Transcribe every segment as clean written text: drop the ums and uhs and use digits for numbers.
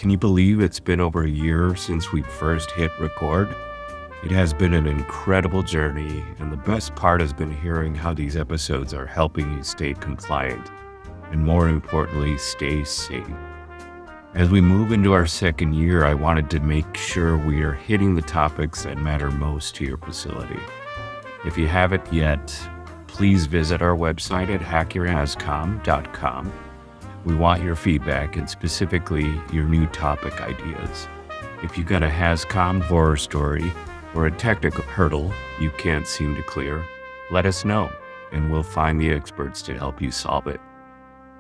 Can you believe it's been over a year since we first hit record? It has been an incredible journey, and the best part has been hearing how these episodes are helping you stay compliant, and more importantly, stay safe. As we move into our second year, I wanted to make sure we are hitting the topics that matter most to your facility. If you haven't yet, please visit our website at hackyourhazcom.com. We want your feedback and specifically your new topic ideas. If you've got a Hazcom horror story or a technical hurdle you can't seem to clear, let us know and we'll find the experts to help you solve it.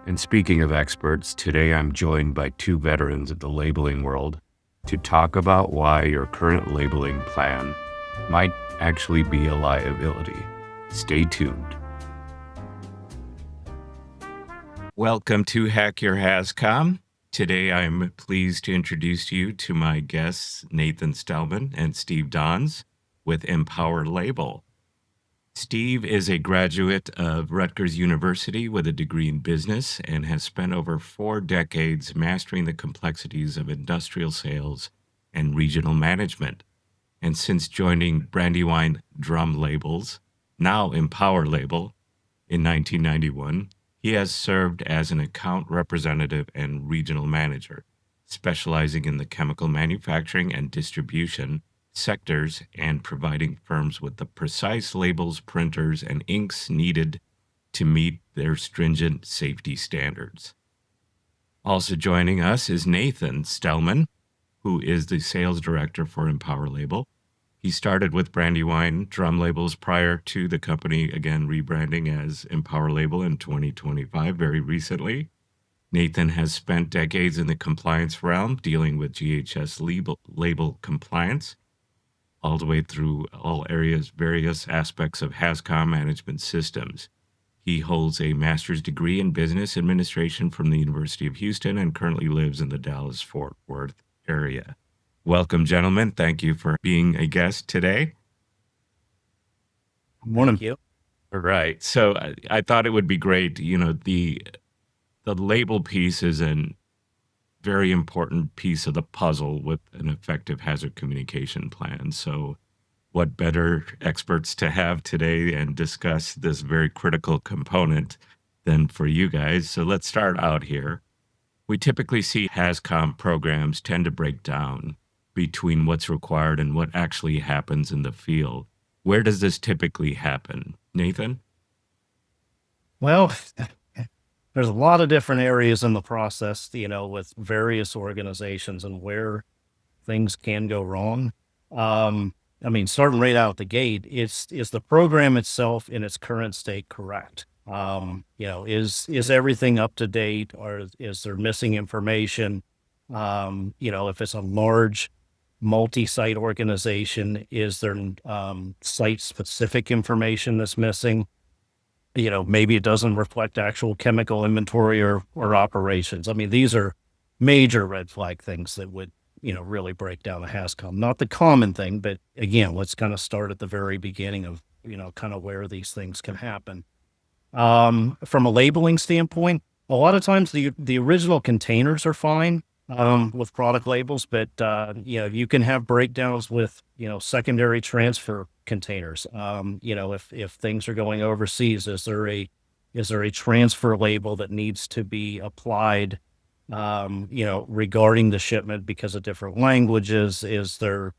And speaking of experts, today I'm joined by two veterans of the labeling world to talk about why your current labeling plan might actually be a liability. Stay tuned. Welcome to Hack Your Hazcom. Today I'm pleased to introduce you to my guests, Nathan Stellman and Steve Donze with Empower Label. Steve is a graduate of Rutgers University with a degree in business and has spent over 4 decades mastering the complexities of industrial sales and regional management. And since joining Brandywine Drum Labels, now Empower Label, in 1991, he has served as an account representative and regional manager, specializing in the chemical manufacturing and distribution sectors and providing firms with the precise labels, printers, and inks needed to meet their stringent safety standards. Also joining us is Nathan Stellman, who is the sales director for Empower Label. He started with Brandywine Drum Labels prior to the company, again, rebranding as Empower Label in 2025, very recently. Nathan has spent decades in the compliance realm, dealing with GHS label compliance, all the way through all areas, various aspects of Hazcom management systems. He holds a master's degree in business administration from the University of Houston and currently lives in the Dallas-Fort Worth area. Welcome, gentlemen. Thank you for being a guest today. Morning. Thank you. All right. So I thought it would be great. You know, the label piece is a very important piece of the puzzle with an effective hazard communication plan. So what better experts to have today and discuss this very critical component than for you guys. So let's start out here. We typically see Hazcom programs tend to break down between what's required and what actually happens in the field. Where does this typically happen? Nathan? Well, there's a lot of different areas in the process, with various organizations and where things can go wrong. Starting right out the gate, is the program itself in its current state correct? Is everything up to date, or is there missing information? If it's a large multi-site organization, is there site-specific information that's missing? Maybe it doesn't reflect actual chemical inventory or operations. These are major red flag things that would, really break down a Hazcom. Not the common thing, but again, let's kind of start at the very beginning of, kind of where these things can happen. From a labeling standpoint, a lot of times the original containers are fine with product labels, but you can have breakdowns with secondary transfer containers. If things are going overseas, is there a transfer label that needs to be applied regarding the shipment because of different languages? Is there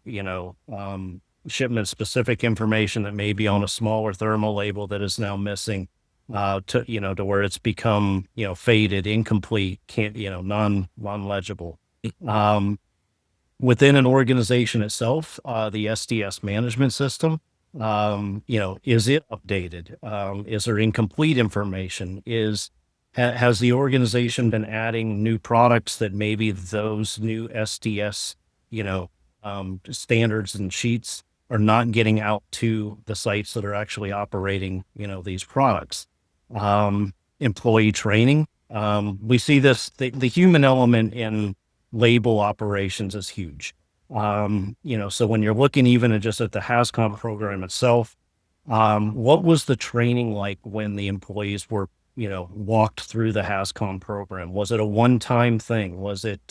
shipment specific information that may be on a smaller thermal label that is now missing? To where it's become, faded, incomplete, non-legible. Within an organization itself, the SDS management system, is it updated? Is there incomplete information? Has the organization been adding new products that maybe those new SDS, standards and sheets are not getting out to the sites that are actually operating, these products? Employee training. We see this, the human element in label operations is huge. So when you're looking even at just at the Hazcom program itself, what was the training like when the employees were, walked through the Hazcom program? Was it a one-time thing? Was it,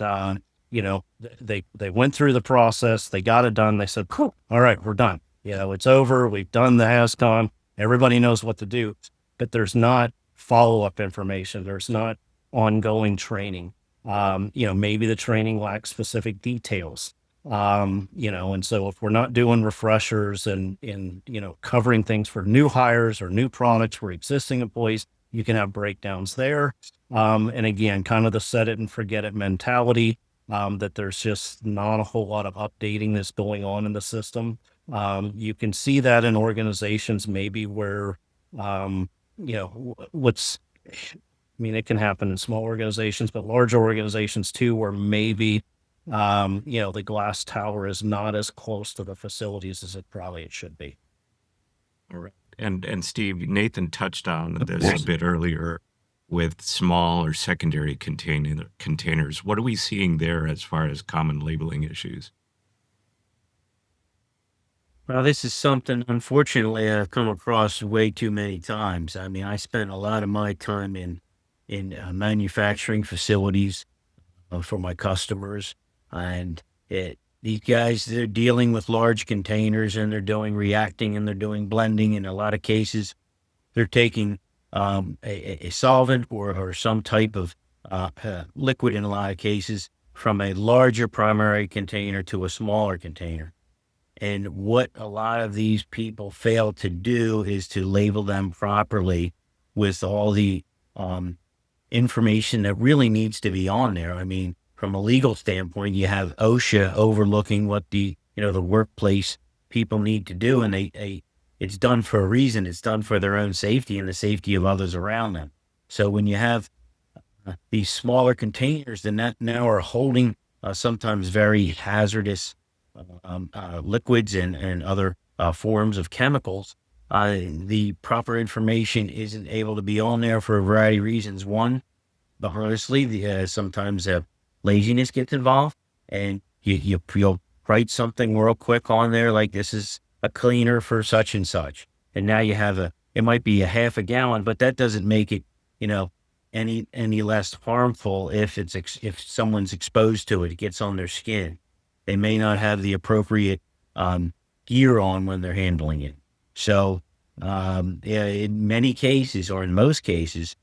they went through the process, they got it done. They said, cool, all right, we're done. It's over. We've done the Hazcom. Everybody knows what to do, but there's not follow-up information. There's not ongoing training. Maybe the training lacks specific details. And so if we're not doing refreshers and covering things for new hires or new products for existing employees, you can have breakdowns there. And again, kind of the set it and forget it mentality, that there's just not a whole lot of updating that's going on in the system. You can see that in organizations maybe where, it can happen in small organizations, but larger organizations too, where maybe, the glass tower is not as close to the facilities as it should be. All right. And Steve, Nathan touched on this a bit earlier with small or secondary containers. What are we seeing there as far as common labeling issues? Well, this is something, unfortunately, I've come across way too many times. I mean, I spent a lot of my time in manufacturing facilities for my customers, and these guys, they're dealing with large containers, and they're doing reacting, and they're doing blending. In a lot of cases, they're taking a solvent or some type of liquid in a lot of cases from a larger primary container to a smaller container. And what a lot of these people fail to do is to label them properly with all the information that really needs to be on there. I mean, from a legal standpoint, you have OSHA overlooking what the workplace people need to do, and it's done for a reason. It's done for their own safety and the safety of others around them. So when you have these smaller containers that now are holding sometimes very hazardous liquids and other forms of chemicals, the proper information isn't able to be on there for a variety of reasons. One, honestly, sometimes laziness gets involved, and you'll write something real quick on there like this is a cleaner for such and such, and now you have it might be a half a gallon, but that doesn't make it any less harmful if someone's exposed to it. It gets on their skin. They may not have the appropriate gear on when they're handling it. So in many cases, or in most cases,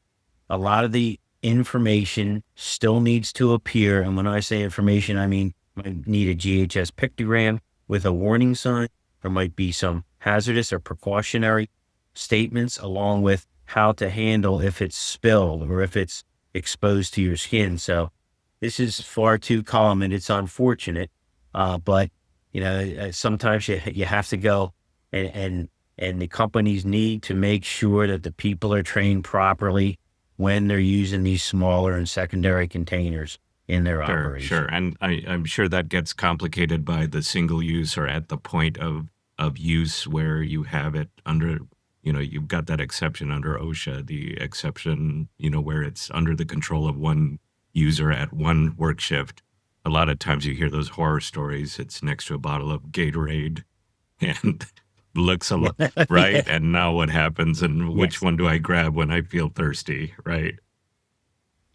a lot of the information still needs to appear. And when I say information, I mean, I need a GHS pictogram with a warning sign. There might be some hazardous or precautionary statements along with how to handle if it's spilled or if it's exposed to your skin. So this is far too common. It's unfortunate. But sometimes you have to go and the companies need to make sure that the people are trained properly when they're using these smaller and secondary containers in their operation. Sure. And I'm sure that gets complicated by the single use or at the point of use where you have it under, you've got that exception under OSHA, the exception, where it's under the control of one user at one work shift. A lot of times you hear those horror stories. It's next to a bottle of Gatorade and looks a lot, right? Yeah. And now what happens and which one do I grab when I feel thirsty, right?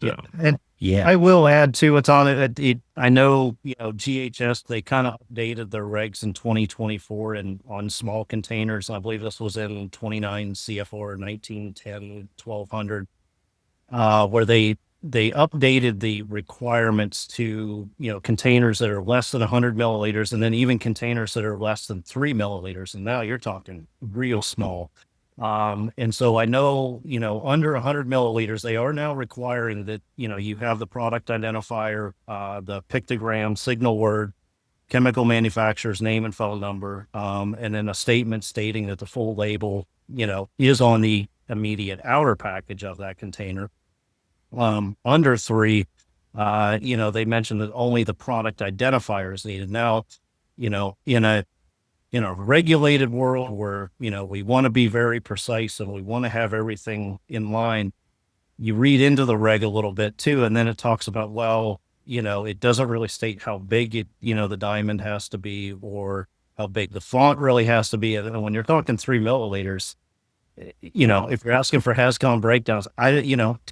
So. And I will add to it's on it. I know, GHS, they kind of updated their regs in 2024 and on small containers. I believe this was in 29 CFR 1910 1200, where they updated the requirements to, containers that are less than 100 milliliters, and then even containers that are less than 3 milliliters. And now you're talking real small. And so I know, under 100 milliliters, they are now requiring that, you have the product identifier, the pictogram, signal word, chemical manufacturer's name and phone number, and then a statement stating that the full label, is on the immediate outer package of that container. Under 3, they mentioned that only the product identifier is needed. Now, in a regulated world where, we want to be very precise and we want to have everything in line, you read into the reg a little bit too. And then it talks about, it doesn't really state how big the diamond has to be or how big the font really has to be. And when you're talking 3 milliliters, if you're asking for Hazcom breakdowns,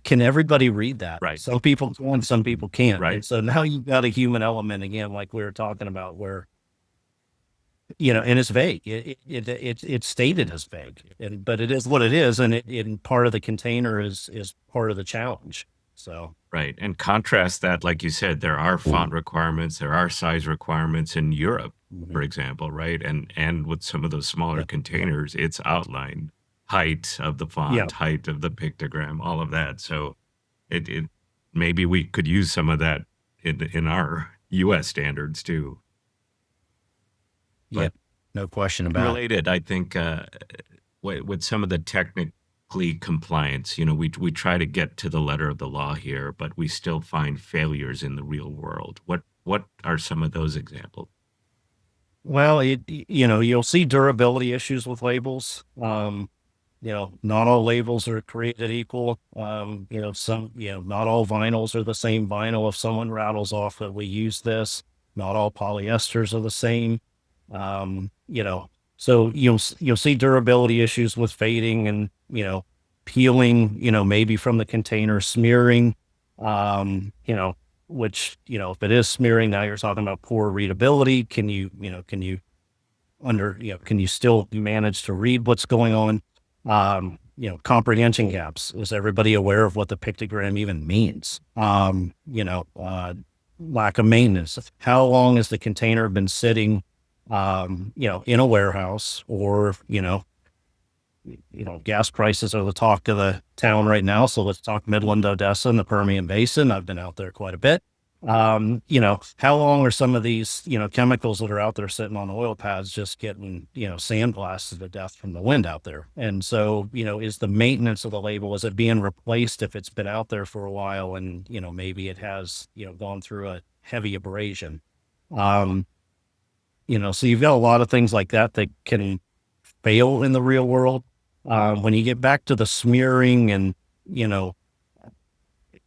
can everybody read that? Right. Some people can, some people can't. Right. And so now you've got a human element again, like we were talking about, where, and it's vague. It's stated as vague, but it is what it is. And part of the container is part of the challenge. So. Right. And contrast that, like you said, there are font requirements, there are size requirements in Europe, for example, right? And with some of those smaller containers, it's outlined, height of the font, height of the pictogram, all of that. So it maybe we could use some of that in our US standards too. Yeah, no question about it. Related, I think, with some of the technically compliance, we try to get to the letter of the law here, but we still find failures in the real world. What are some of those examples? Well, you'll see durability issues with labels. Not all labels are created equal. Not all vinyls are the same vinyl. If someone rattles off that we use this, not all polyesters are the same. So you'll see durability issues with fading and, peeling, maybe from the container, smearing, which, if it is smearing, now you're talking about poor readability. Can you still manage to read what's going on? Comprehension gaps. Is everybody aware of what the pictogram even means? Lack of maintenance. How long has the container been sitting, in a warehouse? Or, gas prices are the talk of the town right now. So let's talk Midland, Odessa, and the Permian Basin. I've been out there quite a bit. How long are some of these, chemicals that are out there sitting on oil pads just getting, sandblasted to death from the wind out there? And so, is the maintenance of the label, is it being replaced if it's been out there for a while and, maybe it has, gone through a heavy abrasion? So you've got a lot of things like that can fail in the real world. When you get back to the smearing and,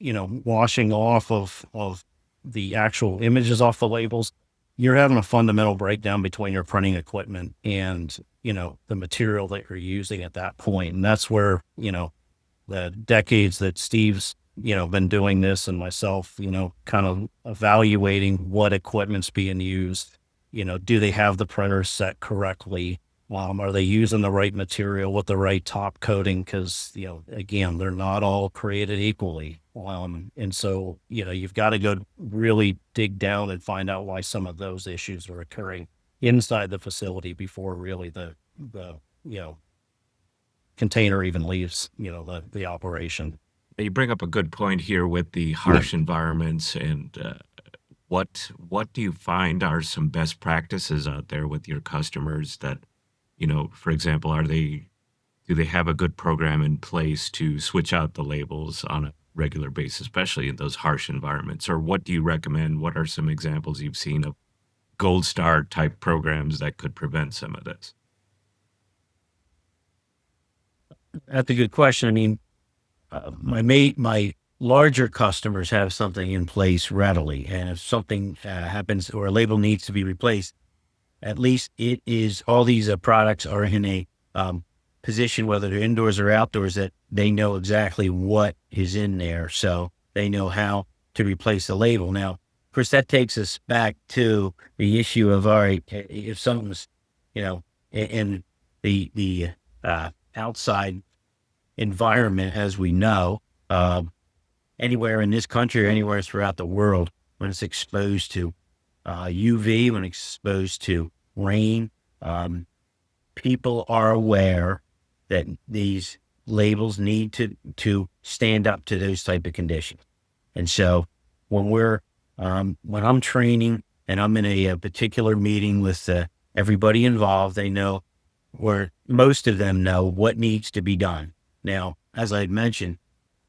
washing off of the actual images off the labels, you're having a fundamental breakdown between your printing equipment and, the material that you're using at that point. And that's where, the decades that Steve's, been doing this, and myself, kind of evaluating what equipment's being used. Do they have the printer set correctly? Are they using the right material with the right top coating? Because, again, they're not all created equally. And so, you've got to go really dig down and find out why some of those issues are occurring inside the facility before really the container even leaves, the operation. You bring up a good point here with the harsh environments, and what do you find are some best practices out there with your customers that, for example, do they have a good program in place to switch out the labels on a regular basis, especially in those harsh environments? Or what do you recommend? What are some examples you've seen of gold star type programs that could prevent some of this? That's a good question. I mean, my larger customers have something in place readily, and if something happens or a label needs to be replaced, at least it is all these products are in a position, whether they're indoors or outdoors, that they know exactly what is in there, so they know how to replace the label. Now, of course, that takes us back to the issue of, all right, if something's, in the outside environment, as we know, anywhere in this country or anywhere throughout the world, when it's exposed to UV, when exposed to rain, people are aware that these labels need to stand up to those type of conditions. And so when when I'm training and I'm in a particular meeting with everybody involved, they know, or most of them know, what needs to be done. Now, as I had mentioned,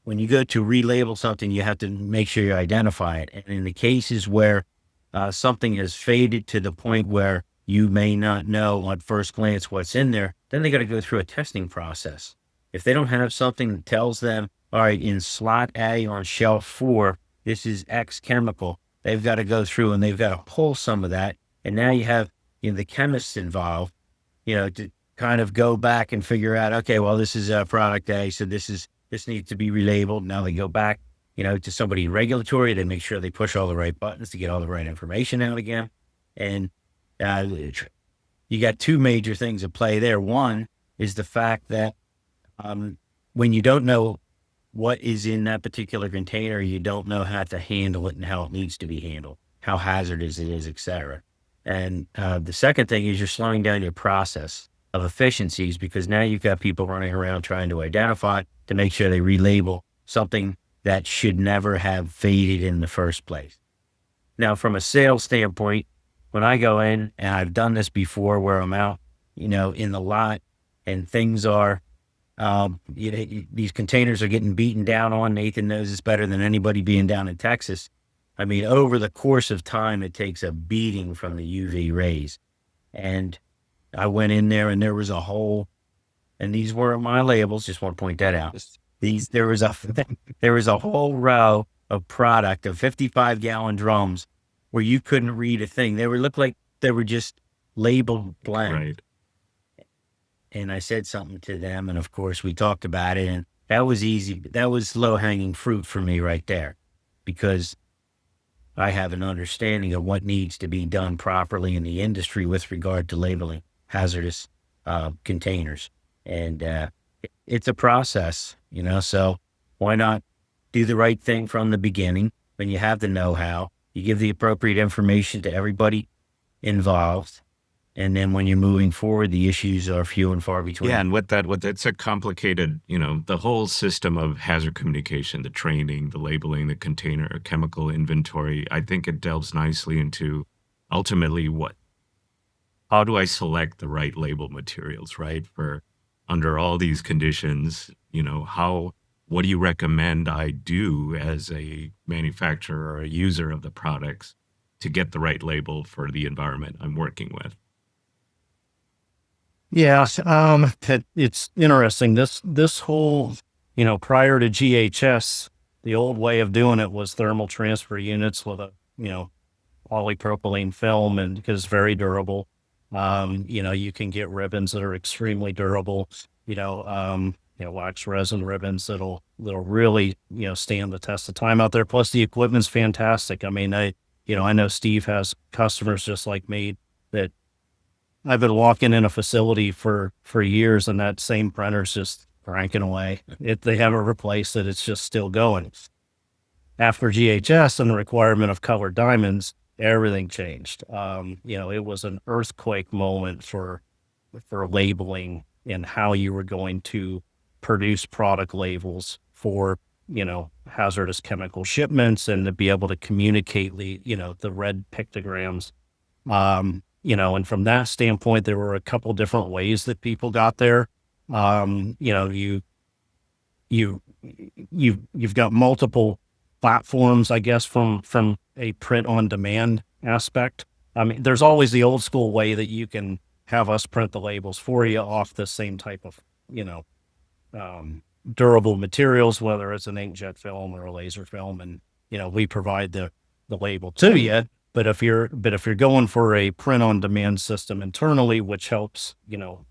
when you go to relabel something, you have to make sure you identify it. And in the cases where something has faded to the point where you may not know at first glance what's in there, then they got to go through a testing process. If they don't have something that tells them, all right, in slot A on shelf 4, this is X chemical, they've got to go through and they've got to pull some of that. And now you have the chemists involved, to kind of go back and figure out, okay, well, this is product A, so this needs to be relabeled. Now they go back, to somebody in regulatory to make sure they push all the right buttons to get all the right information out again. And you got two major things at play there. One is the fact that when you don't know what is in that particular container, you don't know how to handle it and how it needs to be handled, how hazardous it is, et cetera. And the second thing is you're slowing down your process of efficiencies, because now you've got people running around trying to identify to make sure they relabel something that should never have faded in the first place. Now, from a sales standpoint, when I go in, and I've done this before where I'm out, in the lot and things are, these containers are getting beaten down on. Nathan knows this better than anybody being down in Texas. I mean, over the course of time, it takes a beating from the UV rays. And I went in there and there was a hole, and these weren't my labels. Just want to point that out. There was a whole row of product of 55-gallon drums where you couldn't read a thing. Looked like they were just labeled blank. Right. And I said something to them, and of course we talked about it, and that was easy. That was low-hanging fruit for me right there, because I have an understanding of what needs to be done properly in the industry with regard to labeling hazardous containers. And it's a process, so why not do the right thing from the beginning? When you have the know-how, you give the appropriate information to everybody involved. And then when you're moving forward, the issues are few and far between. Yeah, and that's a complicated, the whole system of hazard communication, the training, the labeling, the container, chemical inventory. I think it delves nicely into ultimately how do I select the right label materials, right? For under all these conditions, what do you recommend I do as a manufacturer or a user of the products to get the right label for the environment I'm working with? Yeah, it's interesting. This whole, prior to GHS, the old way of doing it was thermal transfer units with a, polypropylene film, and because it's very durable. You can get ribbons that are extremely durable. Wax resin ribbons that'll really, stand the test of time out there. Plus, the equipment's fantastic. I mean, I know Steve has customers just like me that I've been walking in a facility for years, and that same printer's just cranking away. They haven't replaced it. It's just still going. After GHS and the requirement of colored diamonds, everything changed. It was an earthquake moment for labeling and how you were going to produce product labels for, hazardous chemical shipments, and to be able to communicate the red pictograms. And from that standpoint, there were a couple different ways that people got there. You've got multiple platforms, I guess, from a print on demand aspect. I mean, there's always the old school way that you can have us print the labels for you off the same type of, durable materials, whether it's an inkjet film or a laser film, and we provide the label to you. But if you're going for a print on demand system internally, which helps,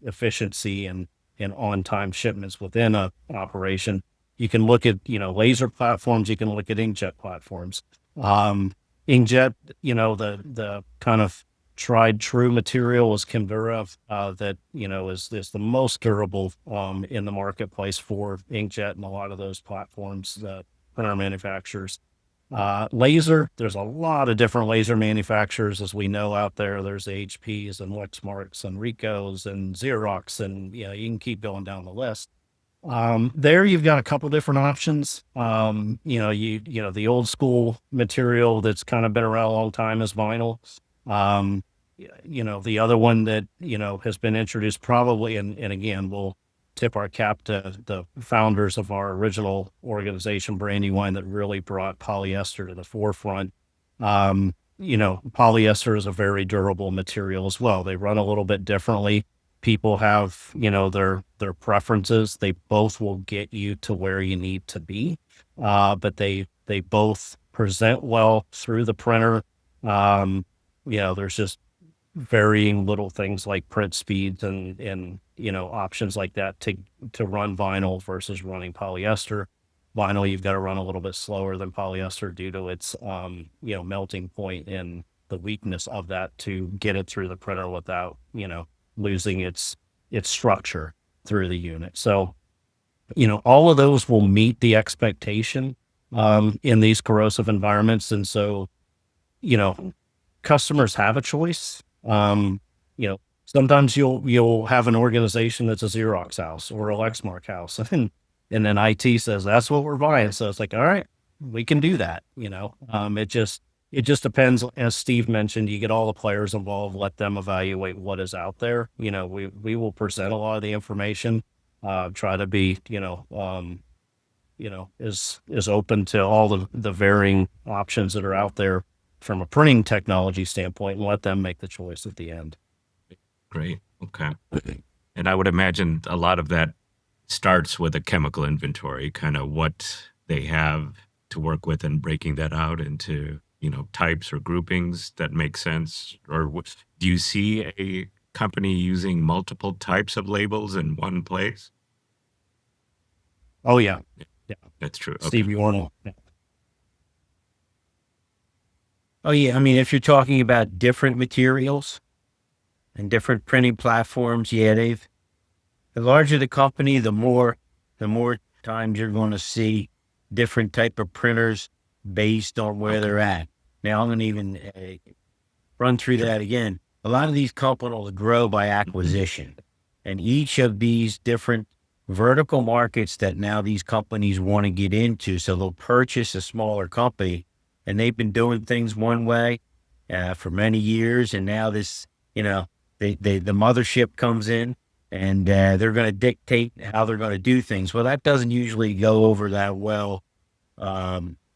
efficiency and on-time shipments within a operation, you can look at, laser platforms, you can look at inkjet platforms. Inkjet, the kind of tried true material is Kimvera, that, is the most durable in the marketplace for inkjet and a lot of those platforms, the printer manufacturers. Laser, there's a lot of different laser manufacturers, as we know out there. There's HPs and Lexmarks and Ricos and Xerox, and you can keep going down the list. There you've got a couple different options. The old school material that's kind of been around a long time is vinyl. The other one that has been introduced probably, and again, we'll tip our cap to the founders of our original organization, Brandywine, that really brought polyester to the forefront. Polyester is a very durable material as well. They run a little bit differently. People have, their preferences. They both will get you to where you need to be. But they both present well through the printer. There's just varying little things like print speeds and options like that to run vinyl versus running polyester. Vinyl, you've got to run a little bit slower than polyester due to its, melting point and the weakness of that to get it through the printer without, losing its structure through the unit. So, all of those will meet the expectation in these corrosive environments. And so, customers have a choice. Sometimes you'll have an organization that's a Xerox house or a Lexmark house, and then IT says that's what we're buying. So it's like, all right, we can do that. It just depends. As Steve mentioned, you get all the players involved, let them evaluate what is out there. We will present a lot of the information, try to be, is open to all the varying options that are out there from a printing technology standpoint, and let them make the choice at the end. Great. Okay. And I would imagine a lot of that starts with a chemical inventory, kind of what they have to work with and breaking that out into, types or groupings that make sense. Or do you see a company using multiple types of labels in one place? Oh, yeah. Yeah, that's true. Steve, Okay. you want to? Yeah. Oh, yeah. I mean, if you're talking about different materials and different printing platforms, yeah, the larger the company, the more times you're going to see different type of printers based on where they're at. Now, I'm going to even run through that again. A lot of these companies grow by acquisition, and each of these different vertical markets that now these companies want to get into. So they'll purchase a smaller company, and they've been doing things one way for many years. And now this, the mothership comes in, and they're going to dictate how they're going to do things. Well, that doesn't usually go over that well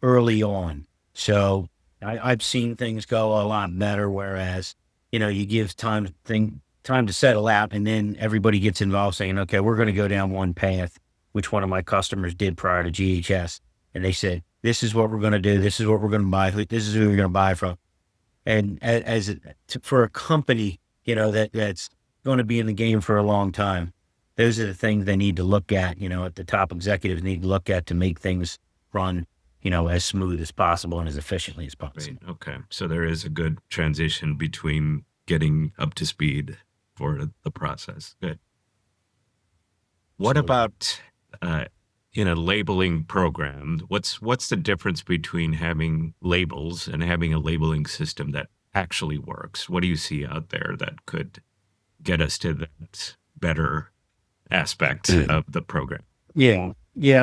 early on. So I've seen things go a lot better, whereas, you give time to settle out, and then everybody gets involved saying, okay, we're going to go down one path, which one of my customers did prior to GHS. And they said, this is what we're going to do. This is what we're going to buy. This is who we're going to buy from. And for a company, that's going to be in the game for a long time, those are the things they need to look at, at the top executives need to look at to make things run, as smooth as possible and as efficiently as possible. Right. Okay. So there is a good transition between getting up to speed for the process. Good. What about in a labeling program? What's the difference between having labels and having a labeling system that actually works? What do you see out there that could get us to that better aspect of the program? Yeah.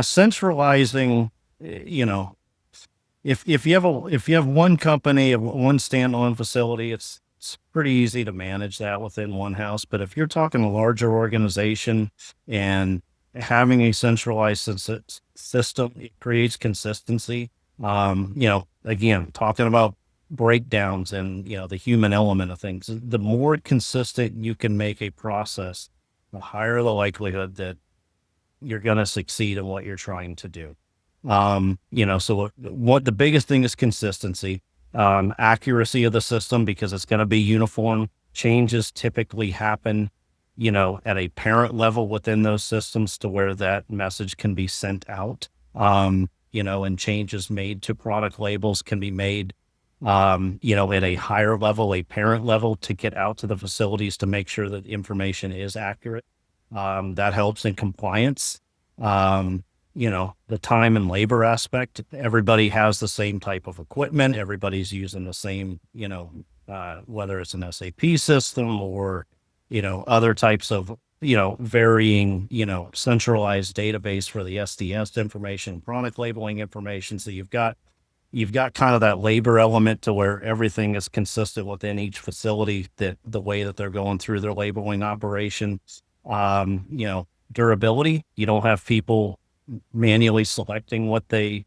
Centralizing, if you have one company, one standalone facility, it's pretty easy to manage that within one house. But if you're talking a larger organization and having a centralized system, it creates consistency. Again, talking about breakdowns and, the human element of things, the more consistent you can make a process, the higher the likelihood that you're going to succeed in what you're trying to do. So what the biggest thing is consistency, accuracy of the system, because it's going to be uniform. Changes typically happen, at a parent level within those systems to where that message can be sent out, and changes made to product labels can be made, at a higher level, a parent level, to get out to the facilities to make sure that the information is accurate. That helps in compliance. The time and labor aspect, everybody has the same type of equipment. Everybody's using the same, whether it's an SAP system or, other types of, varying, centralized database for the SDS information, product labeling information. So you've got kind of that labor element to where everything is consistent within each facility, that the way that they're going through their labeling operation. Durability, you don't have people manually selecting what they,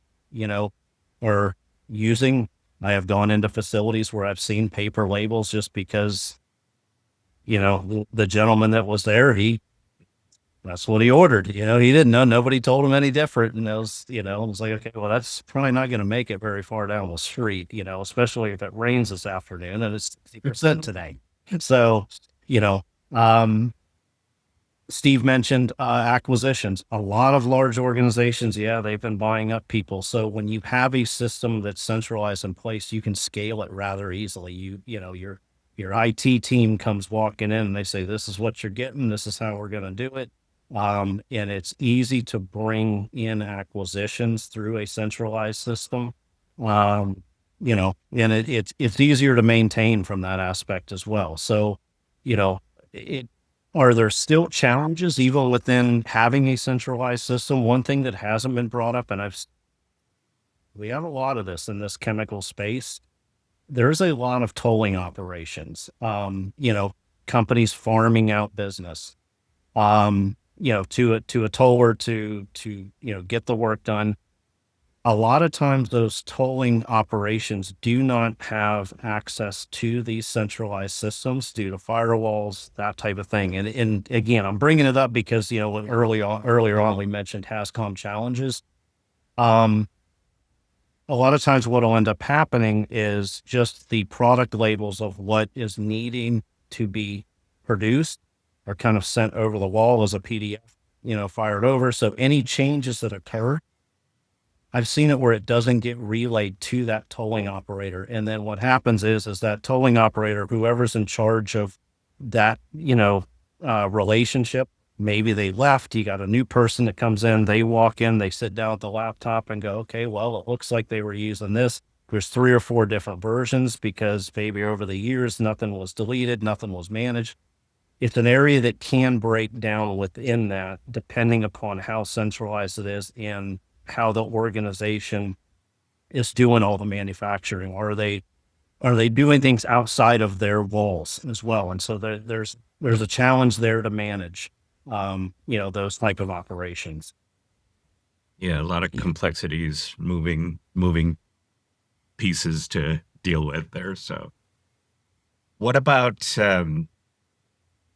are using. I have gone into facilities where I've seen paper labels just because, the gentleman that was there, that's what he ordered. He didn't know, nobody told him any different. And it was like, okay, well, that's probably not going to make it very far down the street, especially if it rains this afternoon and it's 60% today. So, Steve mentioned acquisitions. A lot of large organizations, they've been buying up people. So when you have a system that's centralized in place, you can scale it rather easily. Your IT team comes walking in and they say, "This is what you're getting. This is how we're going to do it." And it's easy to bring in acquisitions through a centralized system. And it's easier to maintain from that aspect as well. So, it are there still challenges even within having a centralized system? One thing that hasn't been brought up, and we have a lot of this in this chemical space. There's a lot of tolling operations. Companies farming out business. To a toller to get the work done. A lot of times those tolling operations do not have access to these centralized systems due to firewalls, that type of thing. And again, I'm bringing it up because, earlier on, we mentioned Hazcom challenges. A lot of times what will end up happening is just the product labels of what is needing to be produced are kind of sent over the wall as a PDF, fired over. So any changes that occur, I've seen it where it doesn't get relayed to that tolling operator. And then what happens is that tolling operator, whoever's in charge of that, relationship, maybe they left, you got a new person that comes in, they walk in, they sit down at the laptop and go, "Okay, well, it looks like they were using this." There's 3 or 4 different versions because maybe over the years, nothing was deleted, nothing was managed. It's an area that can break down within that, depending upon how centralized it is and how the organization is doing all the manufacturing. Are they doing things outside of their walls as well? And so there's a challenge there to manage, those type of operations. Yeah, a lot of complexities, moving pieces to deal with there. So what about,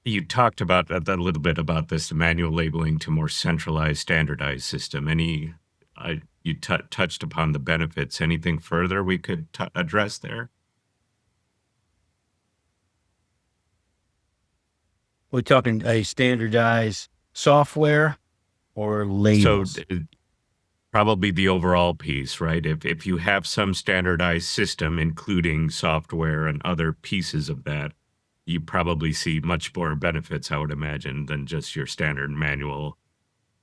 you talked about a little bit about this manual labeling to more centralized, standardized system. You touched upon the benefits. Anything further we could address there? We're talking a standardized software or labels. So probably the overall piece, right? If you have some standardized system, including software and other pieces of that, you probably see much more benefits, I would imagine, than just your standard manual.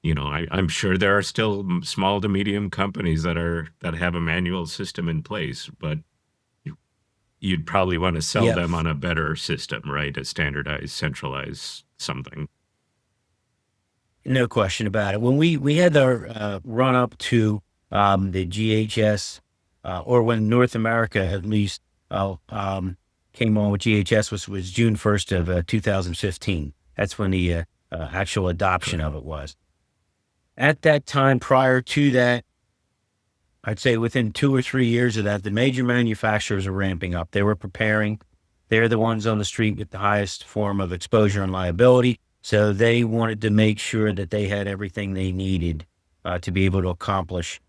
I'm sure there are still small to medium companies that have a manual system in place, but you'd probably want to sell them on a better system, right? A standardized, centralized something. No question about it. When we had the run up to the GHS, or when North America at least came on with GHS was June 1st of 2015. That's when the actual adoption of it was. At that time, prior to that, I'd say within 2 or 3 years of that, the major manufacturers are ramping up. They were preparing. They're the ones on the street with the highest form of exposure and liability. So they wanted to make sure that they had everything they needed to be able to accomplish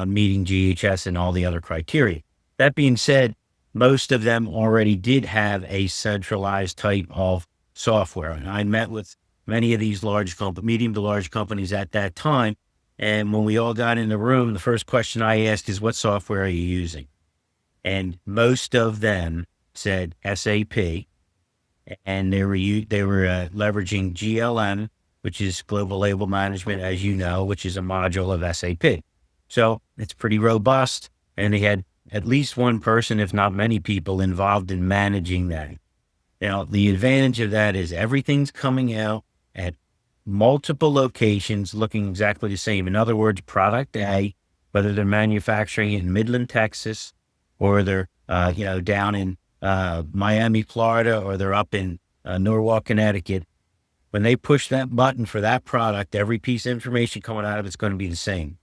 meeting GHS and all the other criteria. That being said, most of them already did have a centralized type of software. And I met with many of these medium to large companies at that time. And when we all got in the room, the first question I asked is, "What software are you using?" And most of them said SAP, and they were leveraging GLM, which is Global Label Management, as you know, which is a module of SAP. So it's pretty robust, and they had at least one person, if not many people, involved in managing that. Now, the advantage of that is everything's coming out at multiple locations looking exactly the same. In other words, product A, whether they're manufacturing in Midland, Texas, or they're down in Miami, Florida, or they're up in Norwalk, Connecticut, when they push that button for that product, every piece of information coming out of it's going to be the same.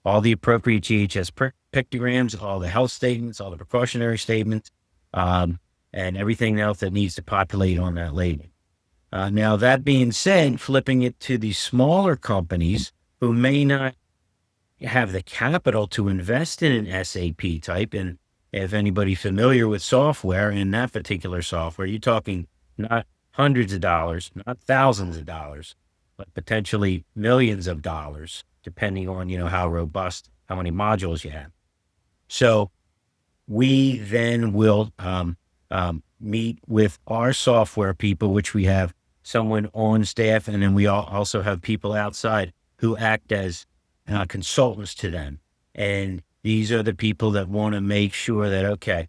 All the appropriate GHS pictograms, all the health statements, all the precautionary statements, and everything else that needs to populate on that label. Now, that being said, flipping it to the smaller companies who may not have the capital to invest in an SAP type, and if anybody familiar with software in that particular software, you're talking not hundreds of dollars, not thousands of dollars, but potentially millions of dollars, depending on, how robust, how many modules you have. So we then will meet with our software people, which we have someone on staff, and then we also have people outside who act as consultants to them. And these are the people that want to make sure that, okay,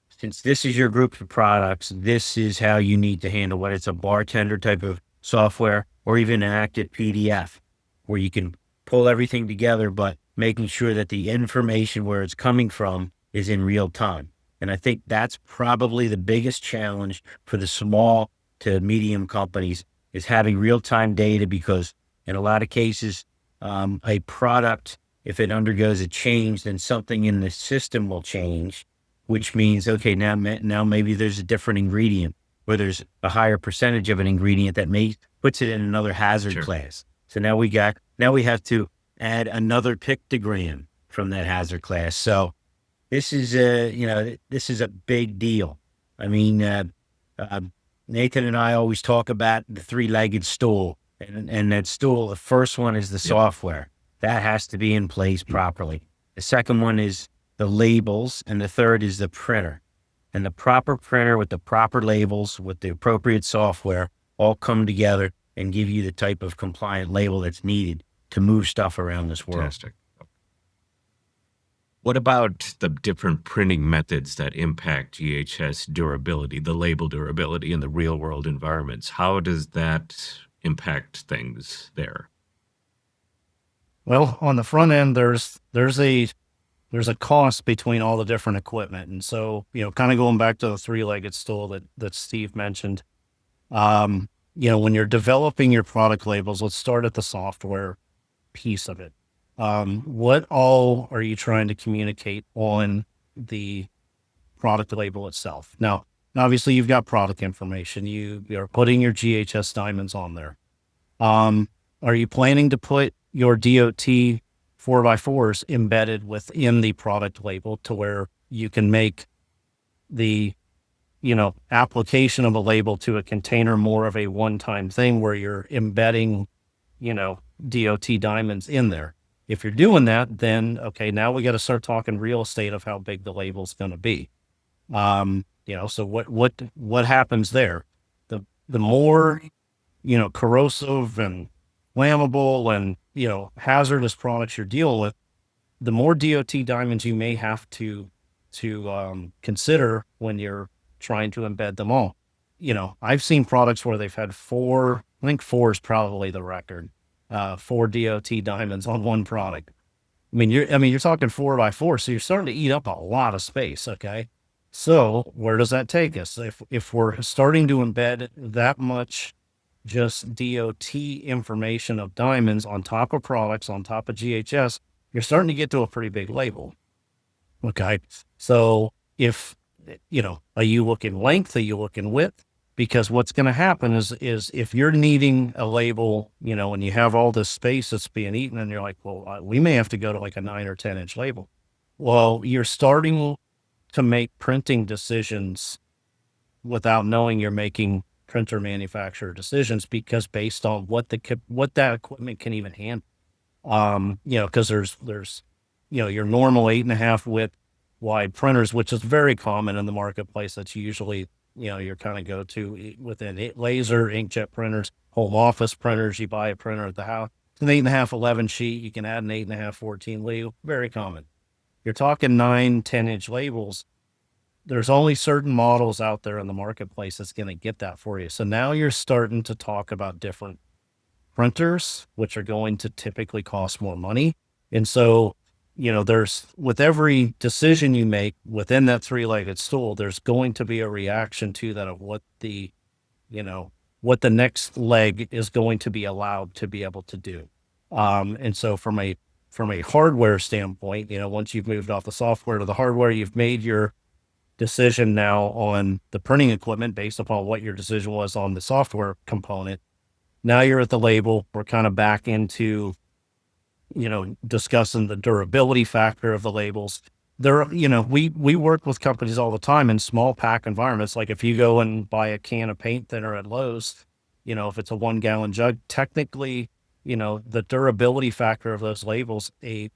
since this is your group of products, this is how you need to handle whether it's a bartender type of software or even an active PDF where you can pull everything together, but making sure that the information where it's coming from is in real time. And I think that's probably the biggest challenge for the small to medium companies is having real-time data, because in a lot of cases, a product, if it undergoes a change, then something in the system will change, which means, okay, now maybe there's a different ingredient, or there's a higher percentage of an ingredient that puts it in another hazard class. So now we have to add another pictogram from that hazard class. So this is a big deal. I mean, Nathan and I always talk about the three-legged stool, and that stool, the first one is the software. That has to be in place properly. The second one is the labels, and the third is the printer. And the proper printer with the proper labels, with the appropriate software, all come together and give you the type of compliant label that's needed to move stuff around this world. Fantastic. What about the different printing methods that impact GHS durability, the label durability in the real world environments? How does that impact things there? Well, on the front end, there's a cost between all the different equipment. And so, kind of going back to the three-legged stool that Steve mentioned, when you're developing your product labels, let's start at the software piece of it. What all are you trying to communicate on the product label itself? Now, obviously you've got product information. You are putting your GHS diamonds on there. Are you planning to put your DOT 4x4s embedded within the product label to where you can make the, application of a label to a container more of a one-time thing where you're embedding, DOT diamonds in there? If you're doing that, then, okay, now we got to start talking real estate of how big the label's going to be. So what happens there? The more, corrosive and flammable and, hazardous products you're dealing with, the more DOT diamonds you may have to consider when you're trying to embed them all. I've seen products where they've had four, I think four is probably the record. 4 DOT diamonds on one product. You're talking 4x4, so you're starting to eat up a lot of space. Okay. So where does that take us? If we're starting to embed that much just DOT information of diamonds on top of products, on top of GHS, you're starting to get to a pretty big label. Okay. So if, are you looking length? Are you looking width? Because what's going to happen is if you're needing a label, and you have all this space that's being eaten, and you're like, well, we may have to go to like a 9 or 10 inch label. Well, you're starting to make printing decisions without knowing you're making printer manufacturer decisions, because based on what that equipment can even handle. Because there's your normal 8.5 width wide printers, which is very common in the marketplace. That's usually your kind of go-to within laser, inkjet printers, home office printers. You buy a printer at the house. It's an 8.5, 11 sheet. You can add an 8.5, 14 label. Very common. You're talking 9, 10 inch labels. There's only certain models out there in the marketplace that's going to get that for you. So now you're starting to talk about different printers, which are going to typically cost more money. And so, there's, with every decision you make within that three-legged stool, there's going to be a reaction to that of what the next leg is going to be allowed to be able to do. And so from a hardware standpoint, once you've moved off the software to the hardware, you've made your decision now on the printing equipment based upon what your decision was on the software component. Now you're at the label. We're kind of back into, discussing the durability factor of the labels. We work with companies all the time in small pack environments. Like if you go and buy a can of paint thinner at Lowe's, if it's a 1 gallon jug, technically, the durability factor of those labels, a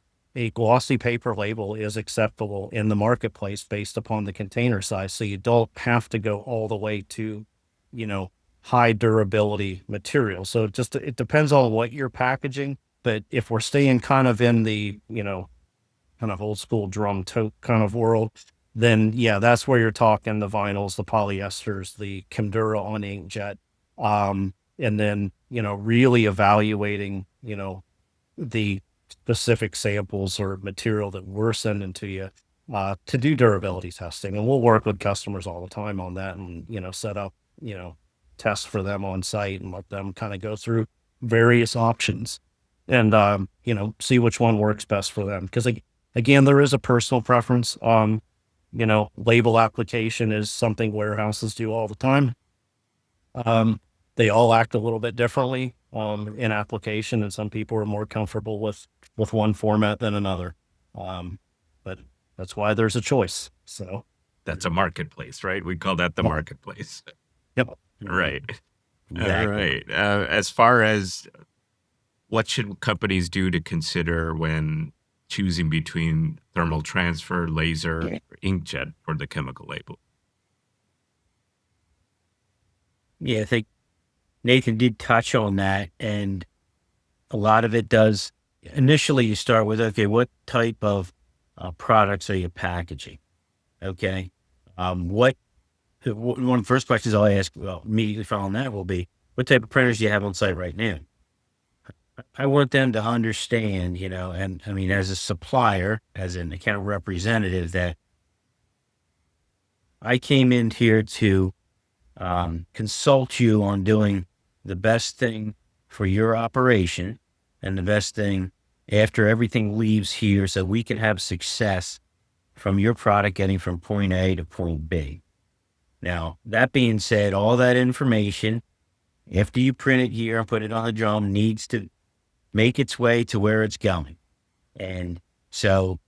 glossy paper label is acceptable in the marketplace based upon the container size. So you don't have to go all the way to, high durability material. So it depends on what you're packaging. But if we're staying kind of in the, kind of old school drum tote kind of world, then yeah, that's where you're talking the vinyls, the polyesters, the Kimdura on inkjet. And then, really evaluating, the specific samples or material that we're sending to you to do durability testing. And we'll work with customers all the time on that and, set up, tests for them on site and let them kind of go through various options and, see which one works best for them. Because again, there is a personal preference. Label application is something warehouses do all the time. They all act a little bit differently in application, and some people are more comfortable with one format than another. But that's why there's a choice. So that's a marketplace, right? We call that the marketplace. Yep. Right. Exactly. All right. As far as what should companies do to consider when choosing between thermal transfer, laser, or inkjet for the chemical label? Yeah, I think Nathan did touch on that, and a lot of it does. Initially, you start with, okay, what type of products are you packaging? Okay. One of the first questions I'll ask, immediately following that will be, what type of printers do you have on site right now? I want them to understand, and I mean, as a supplier, as an account representative, that I came in here to consult you on doing the best thing for your operation and the best thing after everything leaves here so we can have success from your product getting from point A to point B. Now, that being said, all that information, after you print it here and put it on the drum, needs to make its way to where it's going. And so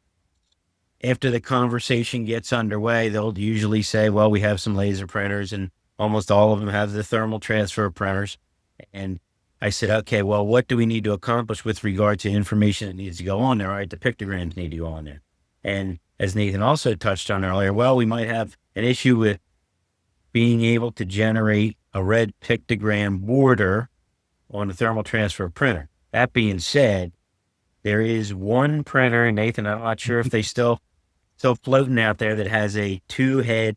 after the conversation gets underway, they'll usually say, well, we have some laser printers, and almost all of them have the thermal transfer printers. And I said, okay, well, what do we need to accomplish with regard to information that needs to go on there? All right, the pictograms need to go on there. And as Nathan also touched on earlier, well, we might have an issue with being able to generate a red pictogram border on a thermal transfer printer. That being said, there is one printer, Nathan, I'm not sure if they still floating out there, that has a 2-head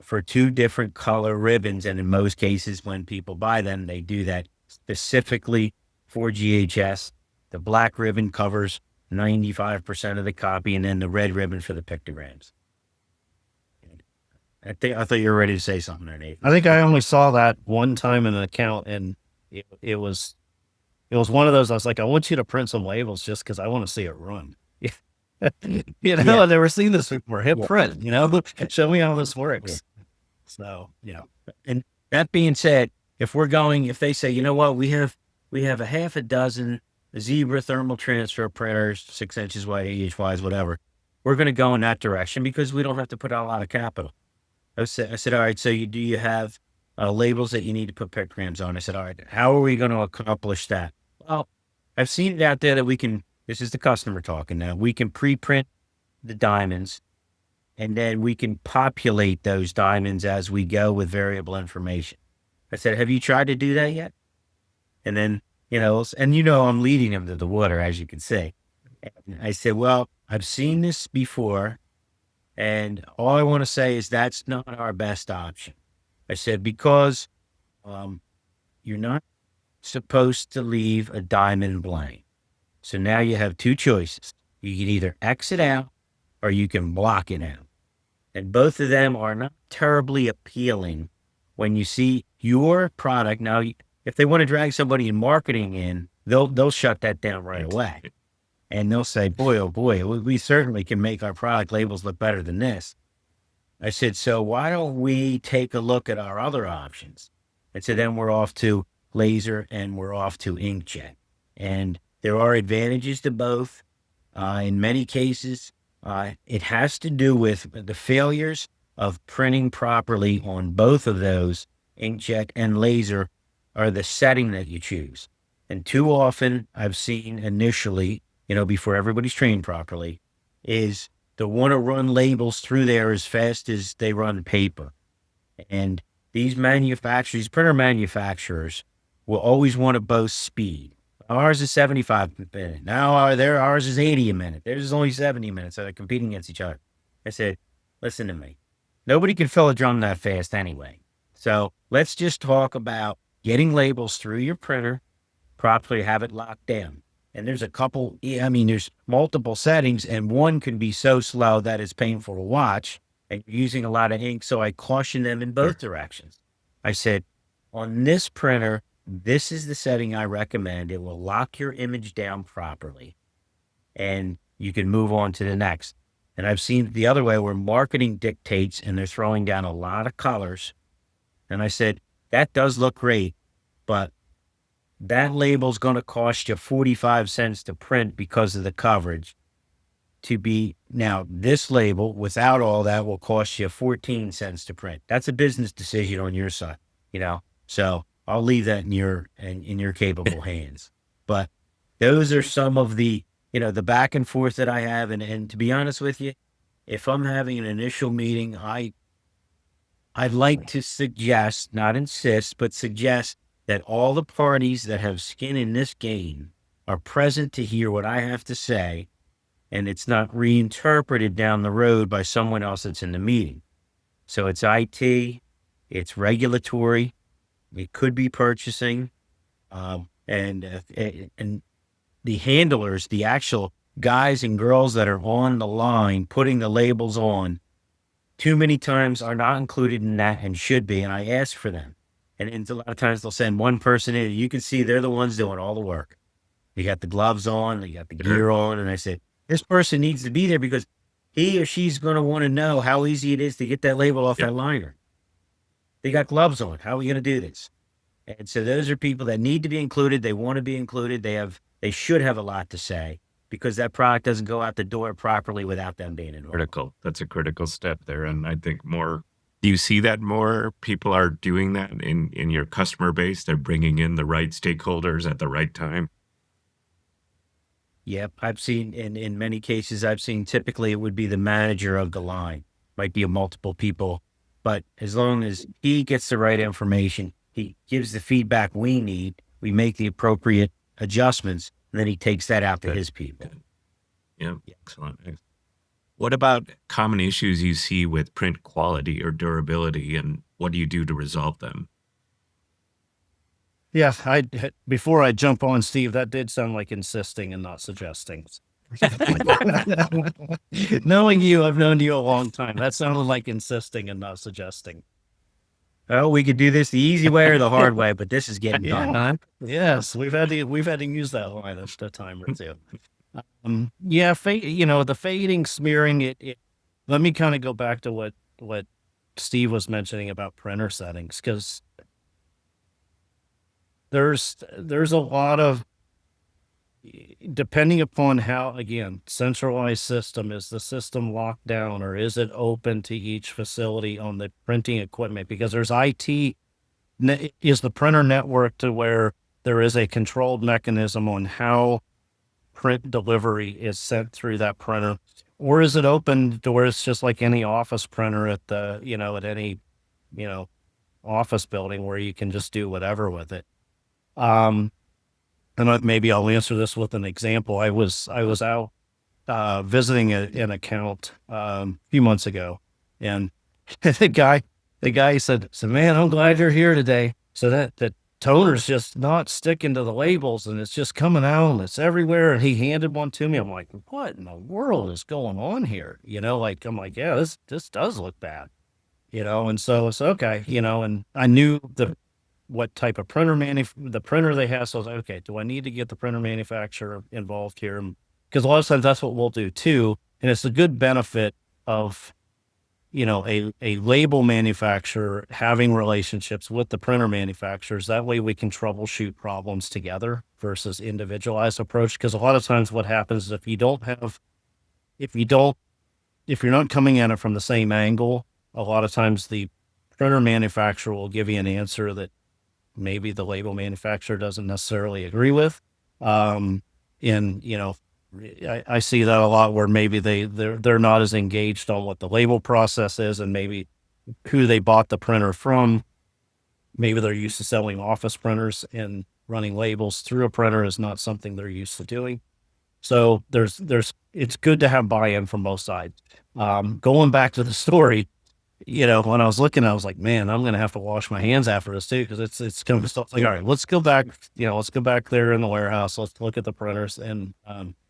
for 2 different color ribbons. And in most cases, when people buy them, they do that specifically for GHS. The black ribbon covers 95% of the copy, and then the red ribbon for the pictograms. I thought you were ready to say something there, Nathan. I think I only saw that one time in an account, and it was one of those. I was like, I want you to print some labels just because I want to see it run. I've never seen this before. Hit print, show me how this works. So, And that being said, if they say, you know what, we have a half a dozen Zebra thermal transfer printers, 6 inches wide, 8 inch wide, whatever, we're going to go in that direction because we don't have to put out a lot of capital. I said, all right, so do you have labels that you need to put pictograms on? I said, all right, how are we going to accomplish that? Well, I've seen it out there that we can, this is the customer talking now, we can pre-print the diamonds, and then we can populate those diamonds as we go with variable information. I said, have you tried to do that yet? And then, I'm leading them to the water, as you can see. And I said, well, I've seen this before, and all I want to say is that's not our best option. I said, because you're not supposed to leave a diamond blank. So now you have 2 choices. You can either X it out or you can block it out. And both of them are not terribly appealing when you see your product. Now, if they want to drag somebody in marketing in, they'll shut that down right away. And they'll say, boy, oh boy, we certainly can make our product labels look better than this. I said, so why don't we take a look at our other options? And so then we're off to laser and we're off to inkjet. And there are advantages to both. In many cases, it has to do with the failures of printing properly on both of those, inkjet and laser, are the setting that you choose. And too often I've seen initially, before everybody's trained properly, is to want to run labels through there as fast as they run paper. And these printer manufacturers will always want to boast speed. Ours is 75 a minute. Now ours is 80 a minute. Theirs is only 70 minutes. So they're competing against each other. I said, listen to me. Nobody can fill a drum that fast anyway. So let's just talk about getting labels through your printer, properly have it locked down. And there's there's multiple settings, and one can be so slow that it's painful to watch, and you're using a lot of ink. So I caution them in both directions. I said, on this printer, this is the setting I recommend. It will lock your image down properly, and you can move on to the next. And I've seen it the other way where marketing dictates and they're throwing down a lot of colors. And I said, that does look great, but that label's going to cost you 45 cents to print because of the coverage. Now, this label without all that will cost you 14 cents to print. That's a business decision on your side, So I'll leave that in your capable hands. But those are some of the, the back and forth that I have. And to be honest with you, if I'm having an initial meeting, I'd like to suggest, not insist, but suggest that all the parties that have skin in this game are present to hear what I have to say, and it's not reinterpreted down the road by someone else that's in the meeting. So it's IT, it's regulatory, it could be purchasing, and the handlers, the actual guys and girls that are on the line putting the labels on, too many times are not included in that and should be, and I ask for them. And a lot of times they'll send one person in, and you can see they're the ones doing all the work. They got the gloves on, they got the gear on, and I said, this person needs to be there because he or she's going to want to know how easy it is to get that label off that liner. They got gloves on. How are we going to do this? And so those are people that need to be included. They want to be included. They should have a lot to say because that product doesn't go out the door properly without them being involved. Critical. That's a critical step there. And I think do you see that more people are doing that in your customer base? They're bringing in the right stakeholders at the right time. Yep. I've seen in many cases, typically it would be the manager of the line, might be multiple people, but as long as he gets the right information, he gives the feedback we need, we make the appropriate adjustments, and then he takes that out to his people. Yeah. Excellent. What about common issues you see with print quality or durability, and what do you do to resolve them? Yeah, before I jump on, Steve, that did sound like insisting and not suggesting. Knowing you, I've known you a long time. That sounded like insisting and not suggesting. Oh, we could do this the easy way or the hard way, but this is getting done. Yes, we've had to use that line a time or two. The fading, smearing it. Let me kind of go back to what Steve was mentioning about printer settings, because there's a lot of, depending upon how, again, centralized system, is the system locked down or is it open to each facility on the printing equipment? Because there's IT, is the printer network to where there is a controlled mechanism on how print delivery is sent through that printer, or is it open to where it's just like any office printer at any office building where you can just do whatever with it? And maybe I'll answer this with an example. I was out visiting an account a few months ago, and the guy said, "Man, I'm glad you're here today." So that the toner's just not sticking to the labels, and it's just coming out, and it's everywhere. And he handed one to me. I'm like, "What in the world is going on here?" I'm like, "Yeah, this does look bad," And so it's okay, And I knew what type of the printer they have. So I was like, okay, do I need to get the printer manufacturer involved here? Because a lot of times that's what we'll do too. And it's a good benefit of, a label manufacturer having relationships with the printer manufacturers. That way we can troubleshoot problems together versus individualized approach. Because a lot of times what happens is if you're not coming at it from the same angle, a lot of times the printer manufacturer will give you an answer that maybe the label manufacturer doesn't necessarily agree with. And, you know, I see that a lot where maybe they're not as engaged on what the label process is and maybe who they bought the printer from. Maybe they're used to selling office printers, and running labels through a printer is not something they're used to doing. So it's good to have buy-in from both sides. Going back to the story, you know, when I was looking, I was like, man, I'm going to have to wash my hands after this too. Cause it's kind of stuff like, all right, let's go back there in the warehouse. Let's look at the printers. And,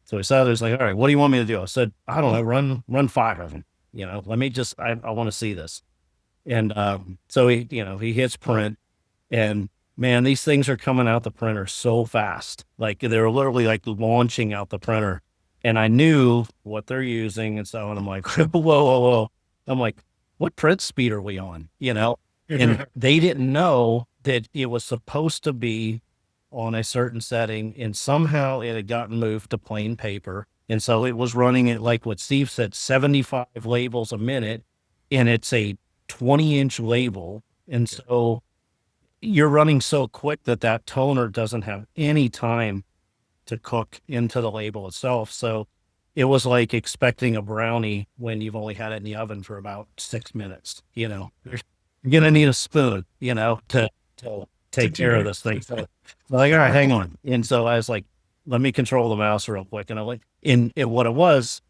so he said, he's like, all right, what do you want me to do? I said, I don't know, run 5 of them, you know, let me just, I want to see this. And, so he hits print, and man, these things are coming out the printer so fast. Like they're literally like launching out the printer, and I knew what they're using. And so, and I'm like, whoa. I'm like, what print speed are we on? You know, and they didn't know that it was supposed to be on a certain setting, and somehow it had gotten moved to plain paper. And so it was running at, like what Steve said, 75 labels a minute, and it's a 20-inch label. And so you're running so quick that toner doesn't have any time to cook into the label itself. So it was like expecting a brownie when you've only had it in the oven for about 6 minutes. You know, you're going to need a spoon, you know, to take care of this thing. So I'm like, all right, hang on. And so I was like, let me control the mouse real quick. And I'm like, what it was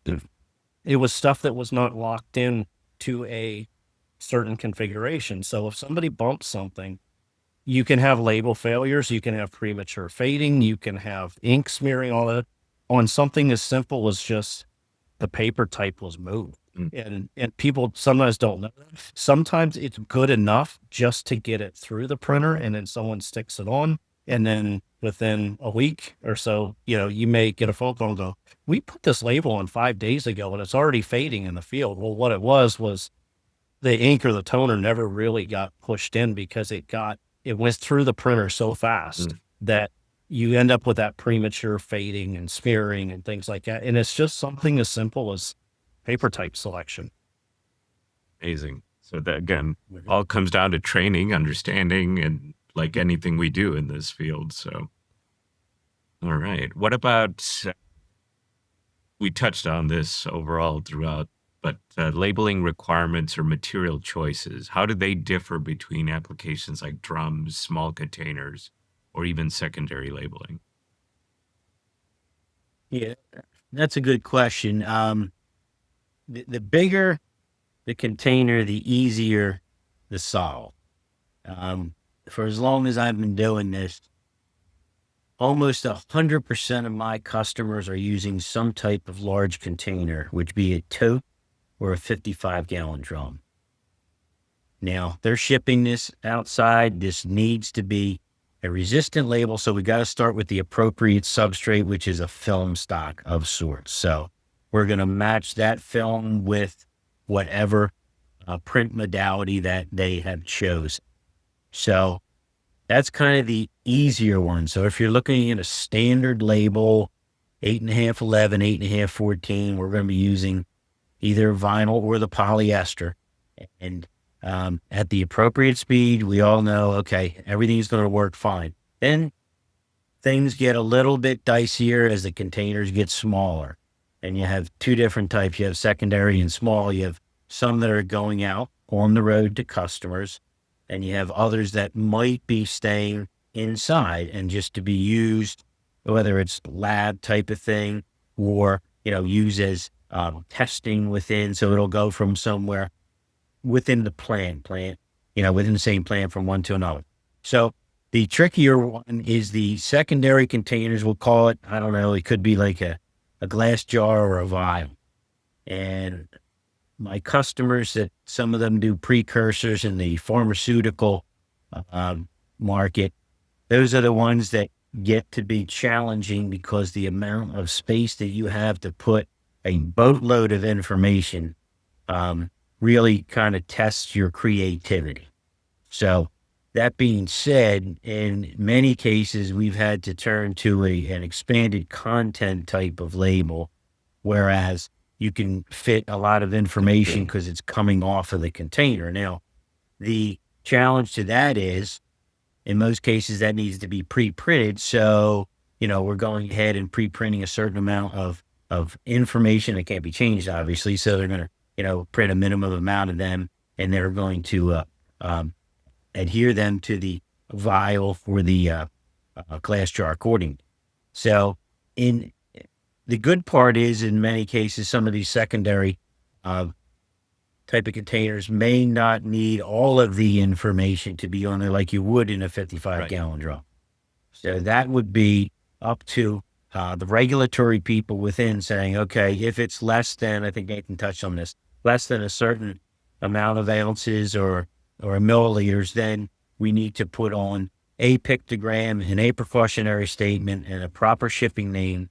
stuff that was not locked in to a certain configuration. So if somebody bumps something, you can have label failures, you can have premature fading, you can have ink smearing, all that on something as simple as just the paper type was moved. And people sometimes don't know that. Sometimes it's good enough just to get it through the printer, and then someone sticks it on, and then within a week or so, you know, you may get a phone call and go, we put this label on 5 days ago and it's already fading in the field. Well, what it was the ink or the toner never really got pushed in because it went through the printer so fast that you end up with that premature fading and smearing and things like that. And it's just something as simple as paper type selection. Amazing. So that, again, all comes down to training, understanding, and like anything we do in this field. So, all right. What about, we touched on this overall throughout, but labeling requirements or material choices, how do they differ between applications like drums, small containers, or even secondary labeling? Yeah, that's a good question. The bigger the container, the easier the solve. For as long as I've been doing this, almost 100% of my customers are using some type of large container, which be a tote or a 55-gallon drum. Now, they're shipping this outside. This needs to be a resistant label, so we got to start with the appropriate substrate, which is a film stock of sorts. So we're going to match that film with whatever print modality that they have chosen. So that's kind of the easier one. So if you're looking at a standard label, 8.5, 11, 8.5, 14, we're going to be using either vinyl or the polyester. And at the appropriate speed, we all know, okay, everything's going to work fine. Then things get a little bit dicier as the containers get smaller. And you have 2 different types. You have secondary and small. You have some that are going out on the road to customers, and you have others that might be staying inside and just to be used, whether it's lab type of thing or, you know, use as testing within. So it'll go from somewhere within the plant, you know, within the same plant from one to another. So the trickier one is the secondary containers. We'll call it, I don't know, it could be like a glass jar or a vial. And my customers, that some of them do precursors in the pharmaceutical market, those are the ones that get to be challenging because the amount of space that you have to put a boatload of information really kind of tests your creativity. So that being said, in many cases, we've had to turn to an expanded content type of label, whereas you can fit a lot of information because it's coming off of the container. Now, the challenge to that is in most cases that needs to be pre-printed. So, we're going ahead and pre-printing a certain amount of information that can't be changed, obviously. So they're going to, print a minimum amount of them, and they're going to adhere them to the vial for the glass jar accordingly. So the good part is, in many cases, some of these secondary type of containers may not need all of the information to be on there like you would in a 55-gallon drum. So that would be up to the regulatory people within saying, okay, if it's less than, I think Nathan touched on this, less than a certain amount of ounces or milliliters, then we need to put on a pictogram and a precautionary statement and a proper shipping name,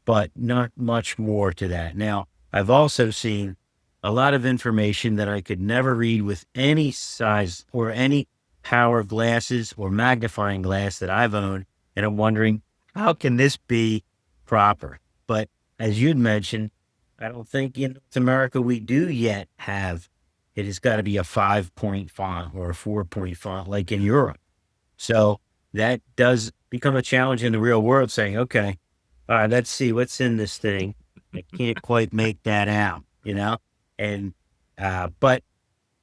but not much more to that. Now, I've also seen a lot of information that I could never read with any size or any power glasses or magnifying glass that I've owned, and I'm wondering, how can this be proper? But as you'd mentioned, I don't think in North America we do yet have, it has got to be a 5-point font or a 4-point font like in Europe. So that does become a challenge in the real world, saying, okay, all right, let's see what's in this thing. I can't quite make that out, and, but,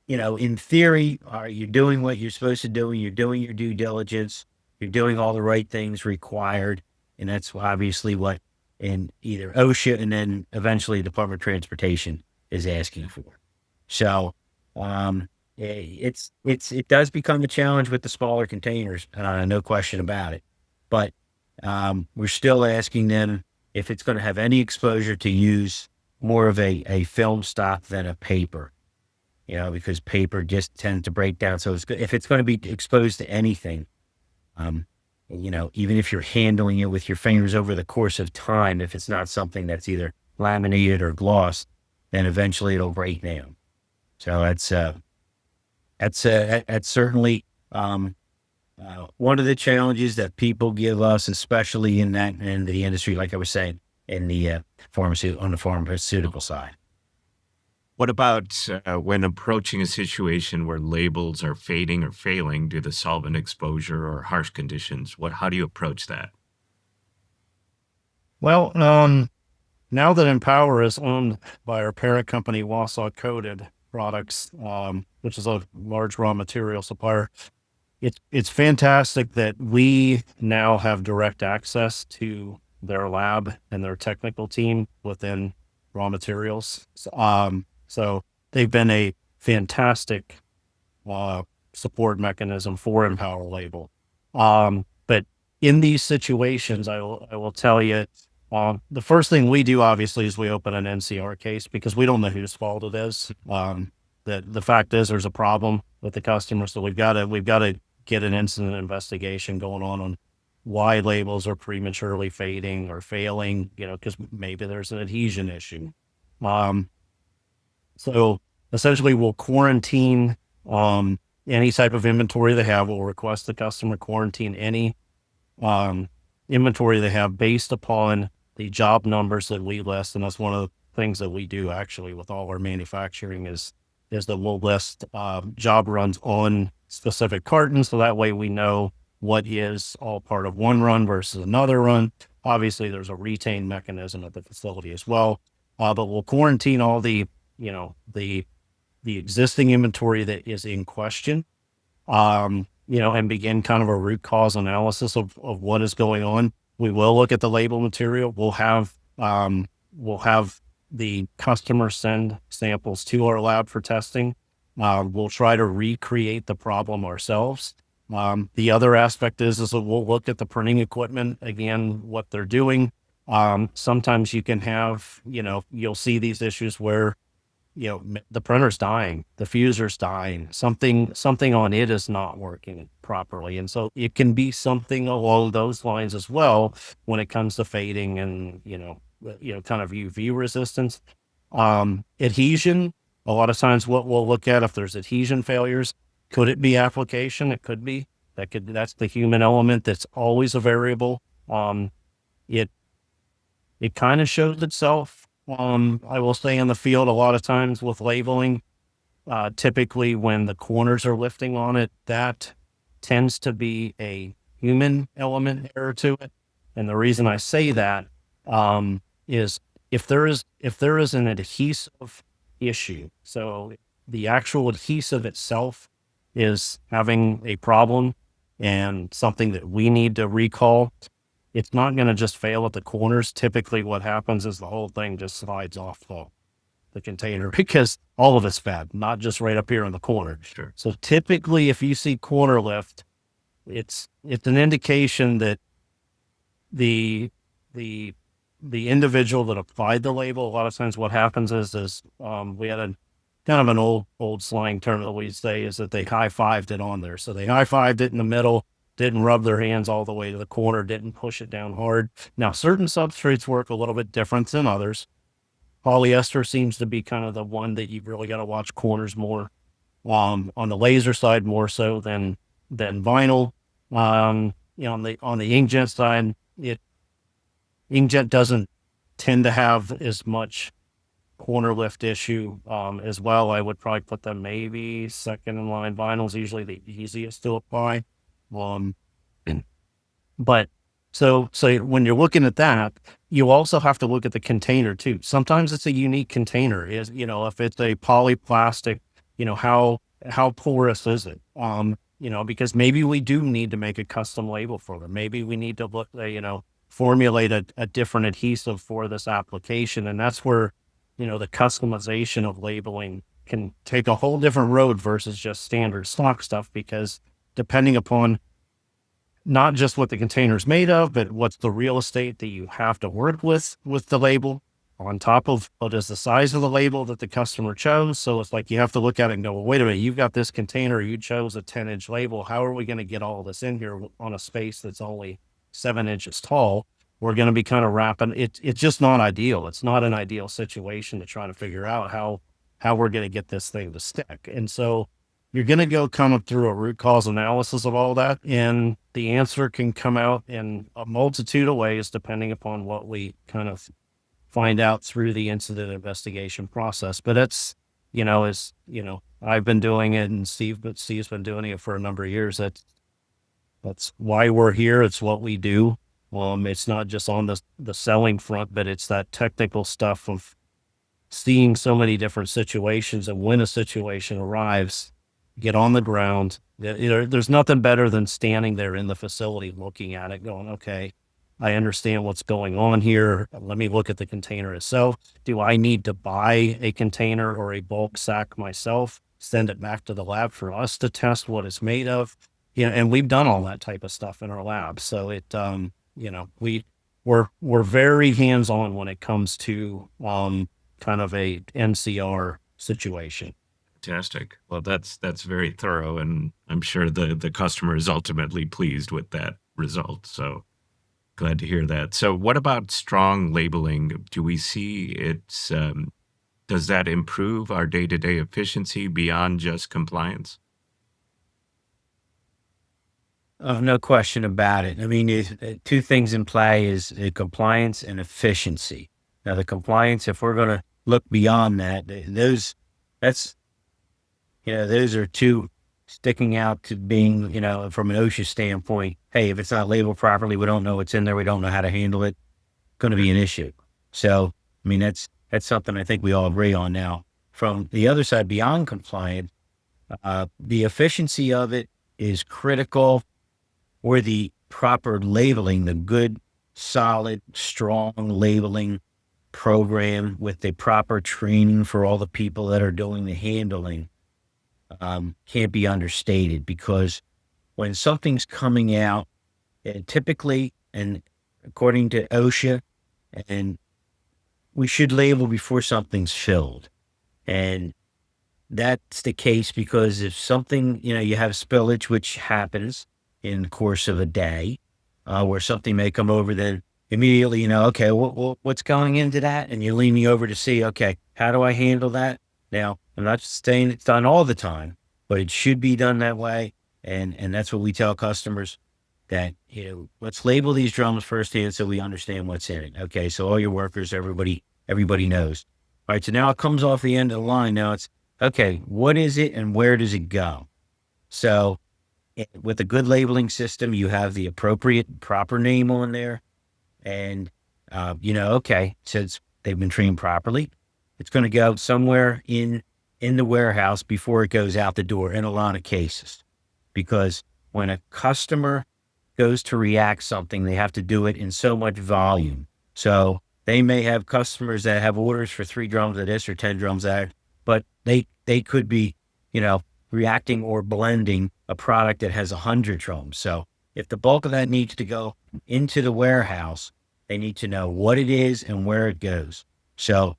in theory, you're doing what you're supposed to do, and you're doing your due diligence, you're doing all the right things required. And that's obviously what in either OSHA and then eventually Department of Transportation is asking for. So, it does become a challenge with the smaller containers, no question about it. But we're still asking them if it's going to have any exposure to use more of a film stock than a paper, because paper just tends to break down. So if it's going to be exposed to anything, even if you're handling it with your fingers over the course of time, if it's not something that's either laminated or glossed, then eventually it'll break down. So that's certainly one of the challenges that people give us, especially in the industry, like I was saying, in the on the pharmaceutical side. What about when approaching a situation where labels are fading or failing due to solvent exposure or harsh conditions? How do you approach that? Well, now that Empower is owned by our parent company, Wausau Coated Products, which is a large raw material supplier, it's fantastic that we now have direct access to their lab and their technical team within raw materials. So they've been a fantastic support mechanism for Empower Label. But in these situations, I will tell you, the first thing we do obviously is we open an NCR case because we don't know whose fault it is. The fact is there's a problem with the customer, so we've got to get an incident investigation going on why labels are prematurely fading or failing, because maybe there's an adhesion issue. So essentially we'll quarantine any type of inventory they have. We'll request the customer quarantine any inventory they have based upon the job numbers that we list. And that's one of the things that we do actually with all our manufacturing is that we'll list job runs on specific cartons. So that way we know what is all part of one run versus another run. Obviously there's a retain mechanism at the facility as well. But we'll quarantine all the existing inventory that is in question, and begin kind of a root cause analysis of what is going on. We will look at the label material. We'll have the customer send samples to our lab for testing. We'll try to recreate the problem ourselves. The other aspect is that we'll look at the printing equipment, again, what they're doing. Sometimes you can have, you'll see these issues where, the printer's dying, the fuser's dying, something on it is not working properly. And so it can be something along those lines as well when it comes to fading and, kind of UV resistance. Adhesion, a lot of times what we'll look at if there's adhesion failures, could it be application? It could be. That's the human element that's always a variable. It kind of shows itself, I will say, in the field a lot of times with labeling. Typically when the corners are lifting on it, that tends to be a human element error to it. And the reason I say that is if there is an adhesive issue, so the actual adhesive itself is having a problem and something that we need to recall, it's not going to just fail at the corners. Typically what happens is the whole thing just slides off the container because all of it's bad, not just right up here in the corner. Sure. So typically if you see corner lift, it's an indication that the individual that applied the label, a lot of times what happens is we had a kind of an old slang term that we say is that they high-fived it on there. So they high-fived it in the middle, didn't rub their hands all the way to the corner, didn't push it down hard. Now, certain substrates work a little bit different than others. Polyester seems to be kind of the one that you've really got to watch corners more. On the laser side, more so than vinyl. On the inkjet side, inkjet doesn't tend to have as much corner lift issue as well. I would probably put them maybe second in line. Vinyl's usually the easiest to apply. But so when you're looking at that, you also have to look at the container too. Sometimes it's a unique container. If it's a polyplastic, how porous is it? Because maybe we do need to make a custom label for them. Maybe we need to formulate a different adhesive for this application. And that's where, the customization of labeling can take a whole different road versus just standard stock stuff, because depending upon not just what the container is made of, but what's the real estate that you have to work with the label, on top of what is the size of the label that the customer chose. So it's like you have to look at it and go, well, wait a minute, you've got this container, you chose a 10-inch label. How are we going to get all this in here on a space that's only 7 inches tall? We're going to be kind of wrapping it. It's just not ideal. It's not an ideal situation to try to figure out how we're going to get this thing to stick. And so you're going to go kind of through a root cause analysis of all that. And the answer can come out in a multitude of ways, depending upon what we kind of find out through the incident investigation process. But it's, I've been doing it, and Steve's been doing it for a number of years. That's why we're here. It's what we do. It's not just on the selling front, but it's that technical stuff of seeing so many different situations. And when a situation arrives, get on the ground. There's nothing better than standing there in the facility, looking at it, going, okay, I understand what's going on here. Let me look at the container itself. Do I need to buy a container or a bulk sack myself, send it back to the lab for us to test what it's made of? And we've done all that type of stuff in our lab. So we're very hands-on when it comes to kind of a NCR situation. Fantastic. Well, that's very thorough, and I'm sure the customer is ultimately pleased with that result. So glad to hear that. So what about strong labeling? Do we see it's does that improve our day-to-day efficiency beyond just compliance? No question about it. I mean, two things in play is compliance and efficiency. Now, the compliance, if we're going to look beyond that, those are two sticking out to being, from an OSHA standpoint. Hey, if it's not labeled properly, we don't know what's in there, we don't know how to handle it, going to be an issue. So, I mean, that's something I think we all agree on. Now, from the other side, beyond compliant, the efficiency of it is critical, or the proper labeling, the good, solid, strong labeling program with the proper training for all the people that are doing the handling can't be understated. Because when something's coming out, and typically, and according to OSHA, and we should label before something's filled. And that's the case because if something, you have spillage, which happens in the course of a day, where something may come over, then immediately, okay, what's going into that? And you're leaning over to see, okay, how do I handle that? Now, I'm not saying it's done all the time, but it should be done that way. And that's what we tell customers, that, let's label these drums firsthand so we understand what's in it. Okay, so all your workers, everybody knows. All right, so now it comes off the end of the line. Now it's, okay, what is it and where does it go? So with a good labeling system, you have the appropriate proper name on there. And, okay, since they've been trained properly, it's going to go somewhere in the warehouse before it goes out the door in a lot of cases. Because when a customer goes to react something, they have to do it in so much volume. So they may have customers that have orders for 3 drums of this or 10 drums of that, but they could be, reacting or blending a product that has 100 drums. So if the bulk of that needs to go into the warehouse, they need to know what it is and where it goes. So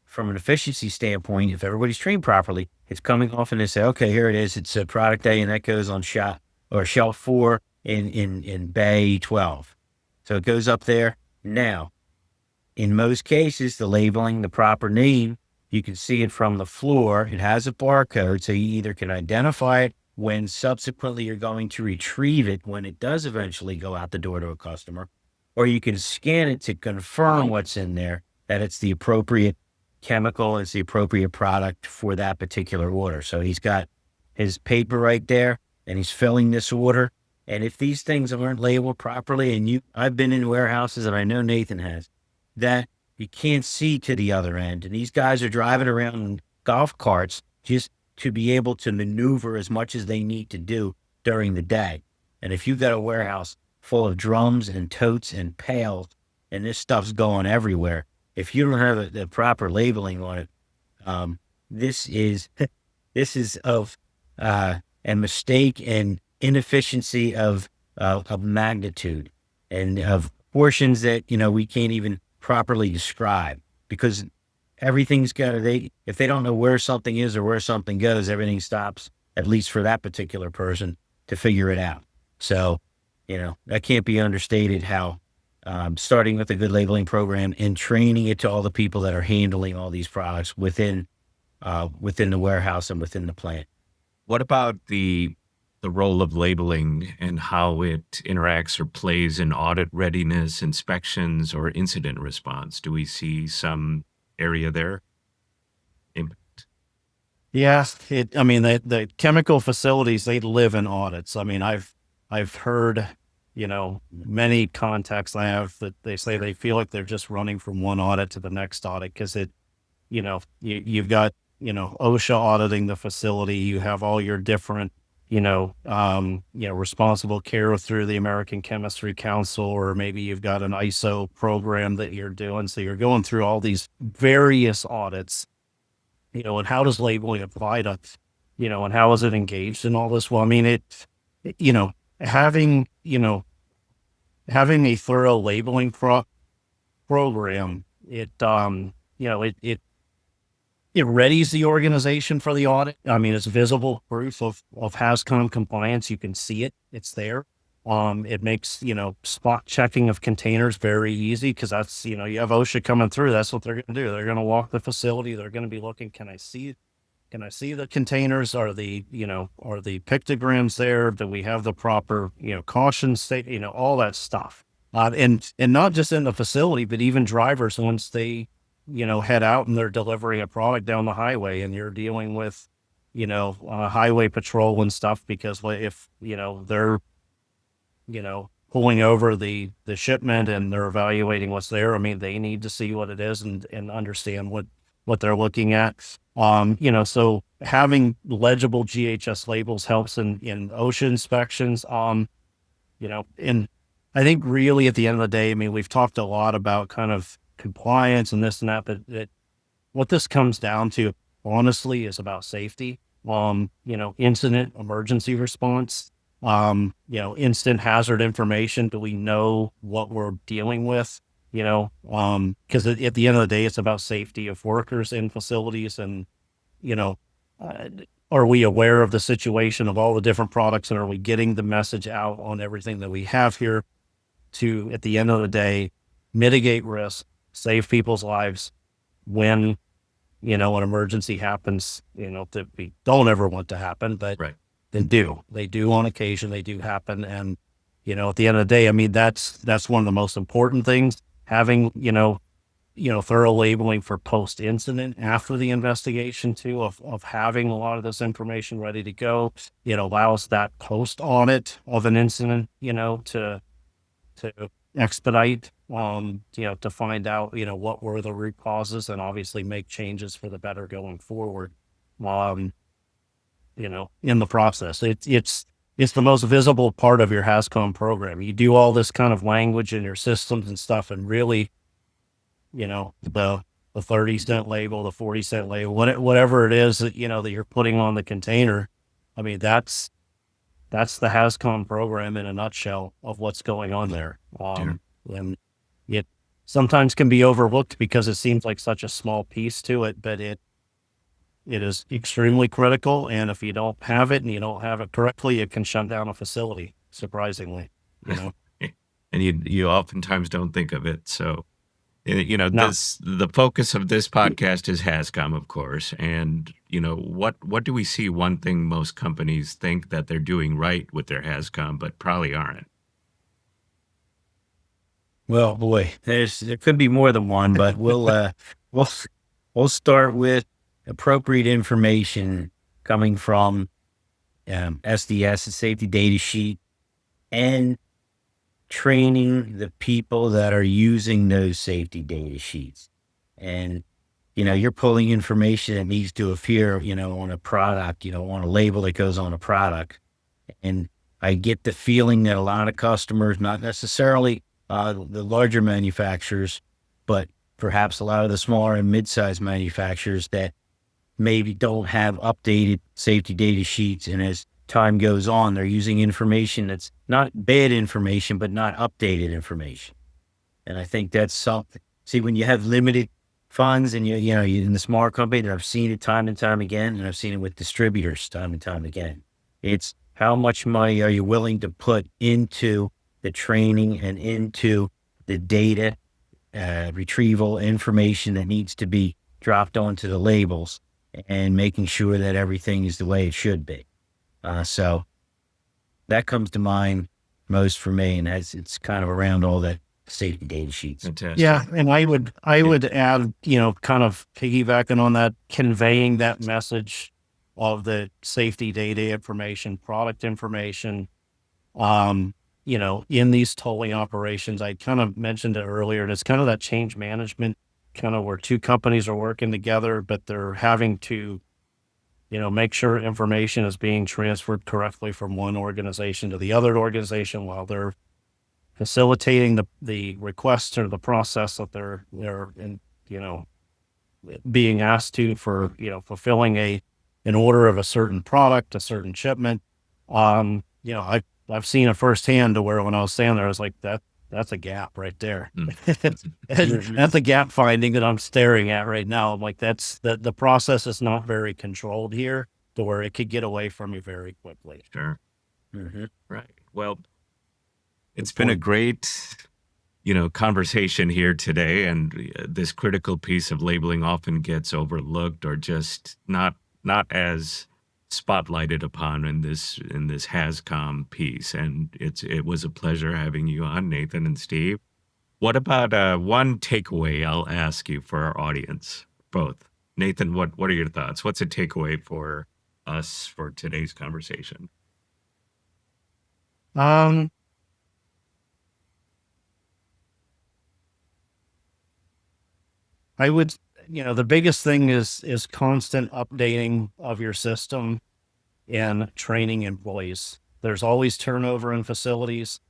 from an efficiency standpoint, if everybody's trained properly, it's coming off and they say, okay, here it is. It's a product A and that goes on shelf 4 in bay 12. So it goes up there. Now, in most cases, the labeling, the proper name, you can see it from the floor. It has a barcode, so you either can identify it when subsequently you're going to retrieve it when it does eventually go out the door to a customer, or you can scan it to confirm what's in there, that it's the appropriate chemical, it's the appropriate product for that particular order. So he's got his paper right there and he's filling this order. And if these things aren't labeled properly, and I've been in warehouses and I know Nathan has, that you can't see to the other end. And these guys are driving around in golf carts just to be able to maneuver as much as they need to do during the day. And if you've got a warehouse full of drums and totes and pails, and this stuff's going everywhere, if you don't have the proper labeling on it, this is of a mistake and inefficiency of magnitude and of portions that, we can't even properly describe, because everything's if they don't know where something is or where something goes, everything stops, at least for that particular person, to figure it out. So, that can't be understated how starting with a good labeling program and training it to all the people that are handling all these products within the warehouse and within the plant. What about the role of labeling and how it interacts or plays in audit readiness, inspections, or incident response? Do we see some area there? Yeah, the chemical facilities, they live in audits. I mean, I've heard, many contacts I have that they say they feel like they're just running from one audit to the next audit, because you've got, OSHA auditing the facility. You have all your different, responsible care through the American Chemistry Council, or maybe you've got an ISO program that you're doing. So you're going through all these various audits, and how does labeling apply to, and how is it engaged in all this? Well, I mean, having a thorough labeling program, it readies the organization for the audit. I mean, it's visible proof of Hazcom compliance. You can see it. It's there. It makes, spot checking of containers very easy, because that's, you have OSHA coming through. That's what they're going to do. They're going to walk the facility. They're going to be looking, can I see the containers? Are the pictograms there? Do we have the proper, caution state, all that stuff. And not just in the facility, but even drivers, once they, head out and they're delivering a product down the highway, and you're dealing with, highway patrol and stuff, because if, they're, pulling over the shipment and they're evaluating what's there, I mean, they need to see what it is and understand what they're looking at. So having legible GHS labels helps in OSHA inspections. And I think really at the end of the day, I mean, we've talked a lot about kind of compliance and this and that, but what this comes down to, honestly, is about safety. Incident emergency response, instant hazard information. Do we know what we're dealing with? Because at the end of the day, it's about safety of workers in facilities, and, are we aware of the situation of all the different products, and are we getting the message out on everything that we have here to, at the end of the day, mitigate risk, save people's lives when, an emergency happens, that we don't ever want to happen, but right. They do on occasion, they do happen. And, at the end of the day, I mean, that's one of the most important things, having, thorough labeling for post-incident after the investigation too, of having a lot of this information ready to go. It allows that post-audit of an incident, to expedite, to find out, what were the root causes and obviously make changes for the better going forward. In the process, it's the most visible part of your Hazcom program. You do all this kind of language in your systems and stuff, and really, the 30-cent label, the 40-cent label, whatever it is that, that you're putting on the container. I mean, that's the Hazcom program in a nutshell of what's going on there. And it sometimes can be overlooked because it seems like such a small piece to it, but it is extremely critical. And if you don't have it and you don't have it correctly, it can shut down a facility, surprisingly, And you oftentimes don't think of it. So, No. the focus of this podcast is Hazcom, of course. And, what do we see? One thing most companies think that they're doing right with their Hazcom, but probably aren't. Well, boy, there could be more than one, but we'll start with appropriate information coming from SDS, the safety data sheet, and training the people that are using those safety data sheets. And, you're pulling information that needs to appear, on a product, on a label that goes on a product. And I get the feeling that a lot of customers, not necessarily the larger manufacturers, but perhaps a lot of the smaller and mid-sized manufacturers that maybe don't have updated safety data sheets. And as time goes on, they're using information that's not bad information, but not updated information. And I think that's something. See, when you have limited funds and you're in the smaller company, and I've seen it time and time again, and I've seen it with distributors time and time again. It's how much money are you willing to put into the training and into the data retrieval information that needs to be dropped onto the labels, and making sure that everything is the way it should be. So that comes to mind most for me, and it's kind of around all that safety data sheets. Fantastic. Yeah, and I would add, kind of piggybacking on that, conveying that message of the safety data information, product information, in these tolling operations. I kind of mentioned it earlier, and it's kind of that change management, kind of where two companies are working together, but they're having to, make sure information is being transferred correctly from one organization to the other organization while they're facilitating the request or the process that they're in, being asked to for, fulfilling an order of a certain product, a certain shipment. I've seen it firsthand to where when I was standing there, I was like, that's a gap right there. That's a gap finding that I'm staring at right now. I'm like, the process is not very controlled here to where it could get away from you very quickly. Sure. Mm-hmm. Right. Well, it's been a great, conversation here today. And this critical piece of labeling often gets overlooked or just not as spotlighted upon in this Hazcom piece. And it was a pleasure having you on, Nathan and Steve. What about one takeaway I'll ask you for our audience, both? Nathan, what are your thoughts? What's a takeaway for us for today's conversation? I would, the biggest thing is constant updating of your system and training employees. There's always turnover in facilities,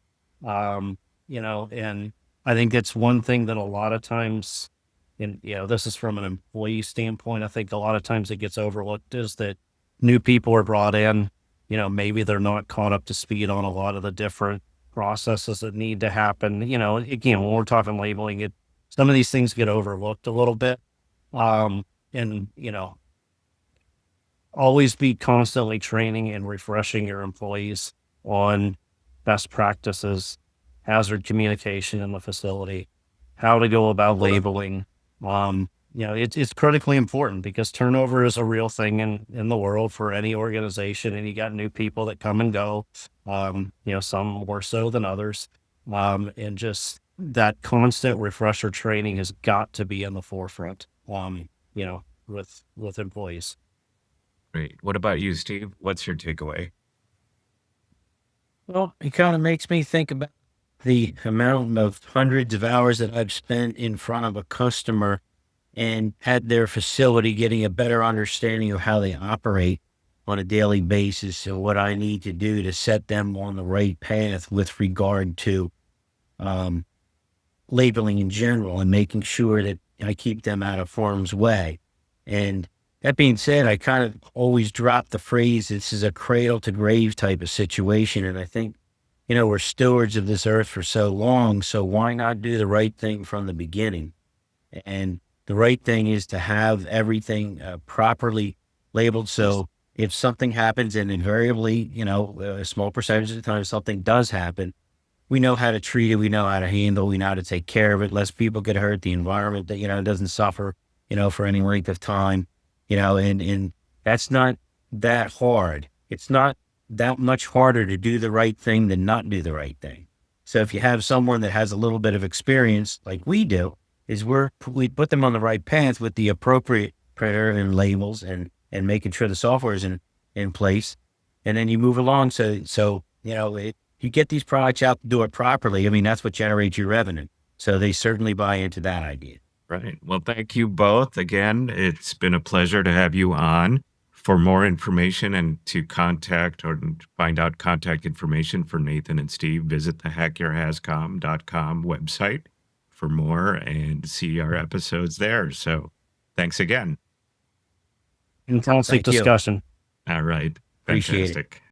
and I think it's one thing that a lot of times, and this is from an employee standpoint, I think a lot of times it gets overlooked is that new people are brought in, maybe they're not caught up to speed on a lot of the different processes that need to happen. Again, when we're talking labeling, some of these things get overlooked a little bit. And always be constantly training and refreshing your employees on best practices, hazard communication in the facility, how to go about labeling. It's critically important because turnover is a real thing in the world for any organization, and you got new people that come and go, some more so than others. And just, that constant refresher training has got to be in the forefront, with employees. Great. What about you, Steve? What's your takeaway? Well, it kind of makes me think about the amount of hundreds of hours that I've spent in front of a customer and had their facility, getting a better understanding of how they operate on a daily basis and what I need to do to set them on the right path with regard to labeling in general and making sure that I keep them out of harm's way. And that being said, I kind of always drop the phrase, this is a cradle to grave type of situation. And I think, we're stewards of this earth for so long, so why not do the right thing from the beginning? And the right thing is to have everything properly labeled. So if something happens, and invariably, a small percentage of the time something does happen, we know how to treat it. We know how to handle, we know how to take care of it. Less people get hurt. The environment that, doesn't suffer, for any length of time, and that's not that hard. It's not that much harder to do the right thing than not do the right thing. So if you have someone that has a little bit of experience like we do, we put them on the right path with the appropriate printer and labels and making sure the software is in place. And then you move along. So you get these products out to do it properly. I mean, that's what generates your revenue. So they certainly buy into that idea. Right. Well, thank you both. Again, it's been a pleasure to have you on. For more information and to contact or find out contact information for Nathan and Steve, visit the hackyourhazcom.com website for more and see our episodes there. So thanks again. Fantastic Thank you. discussion. All right. Appreciate it. Fantastic.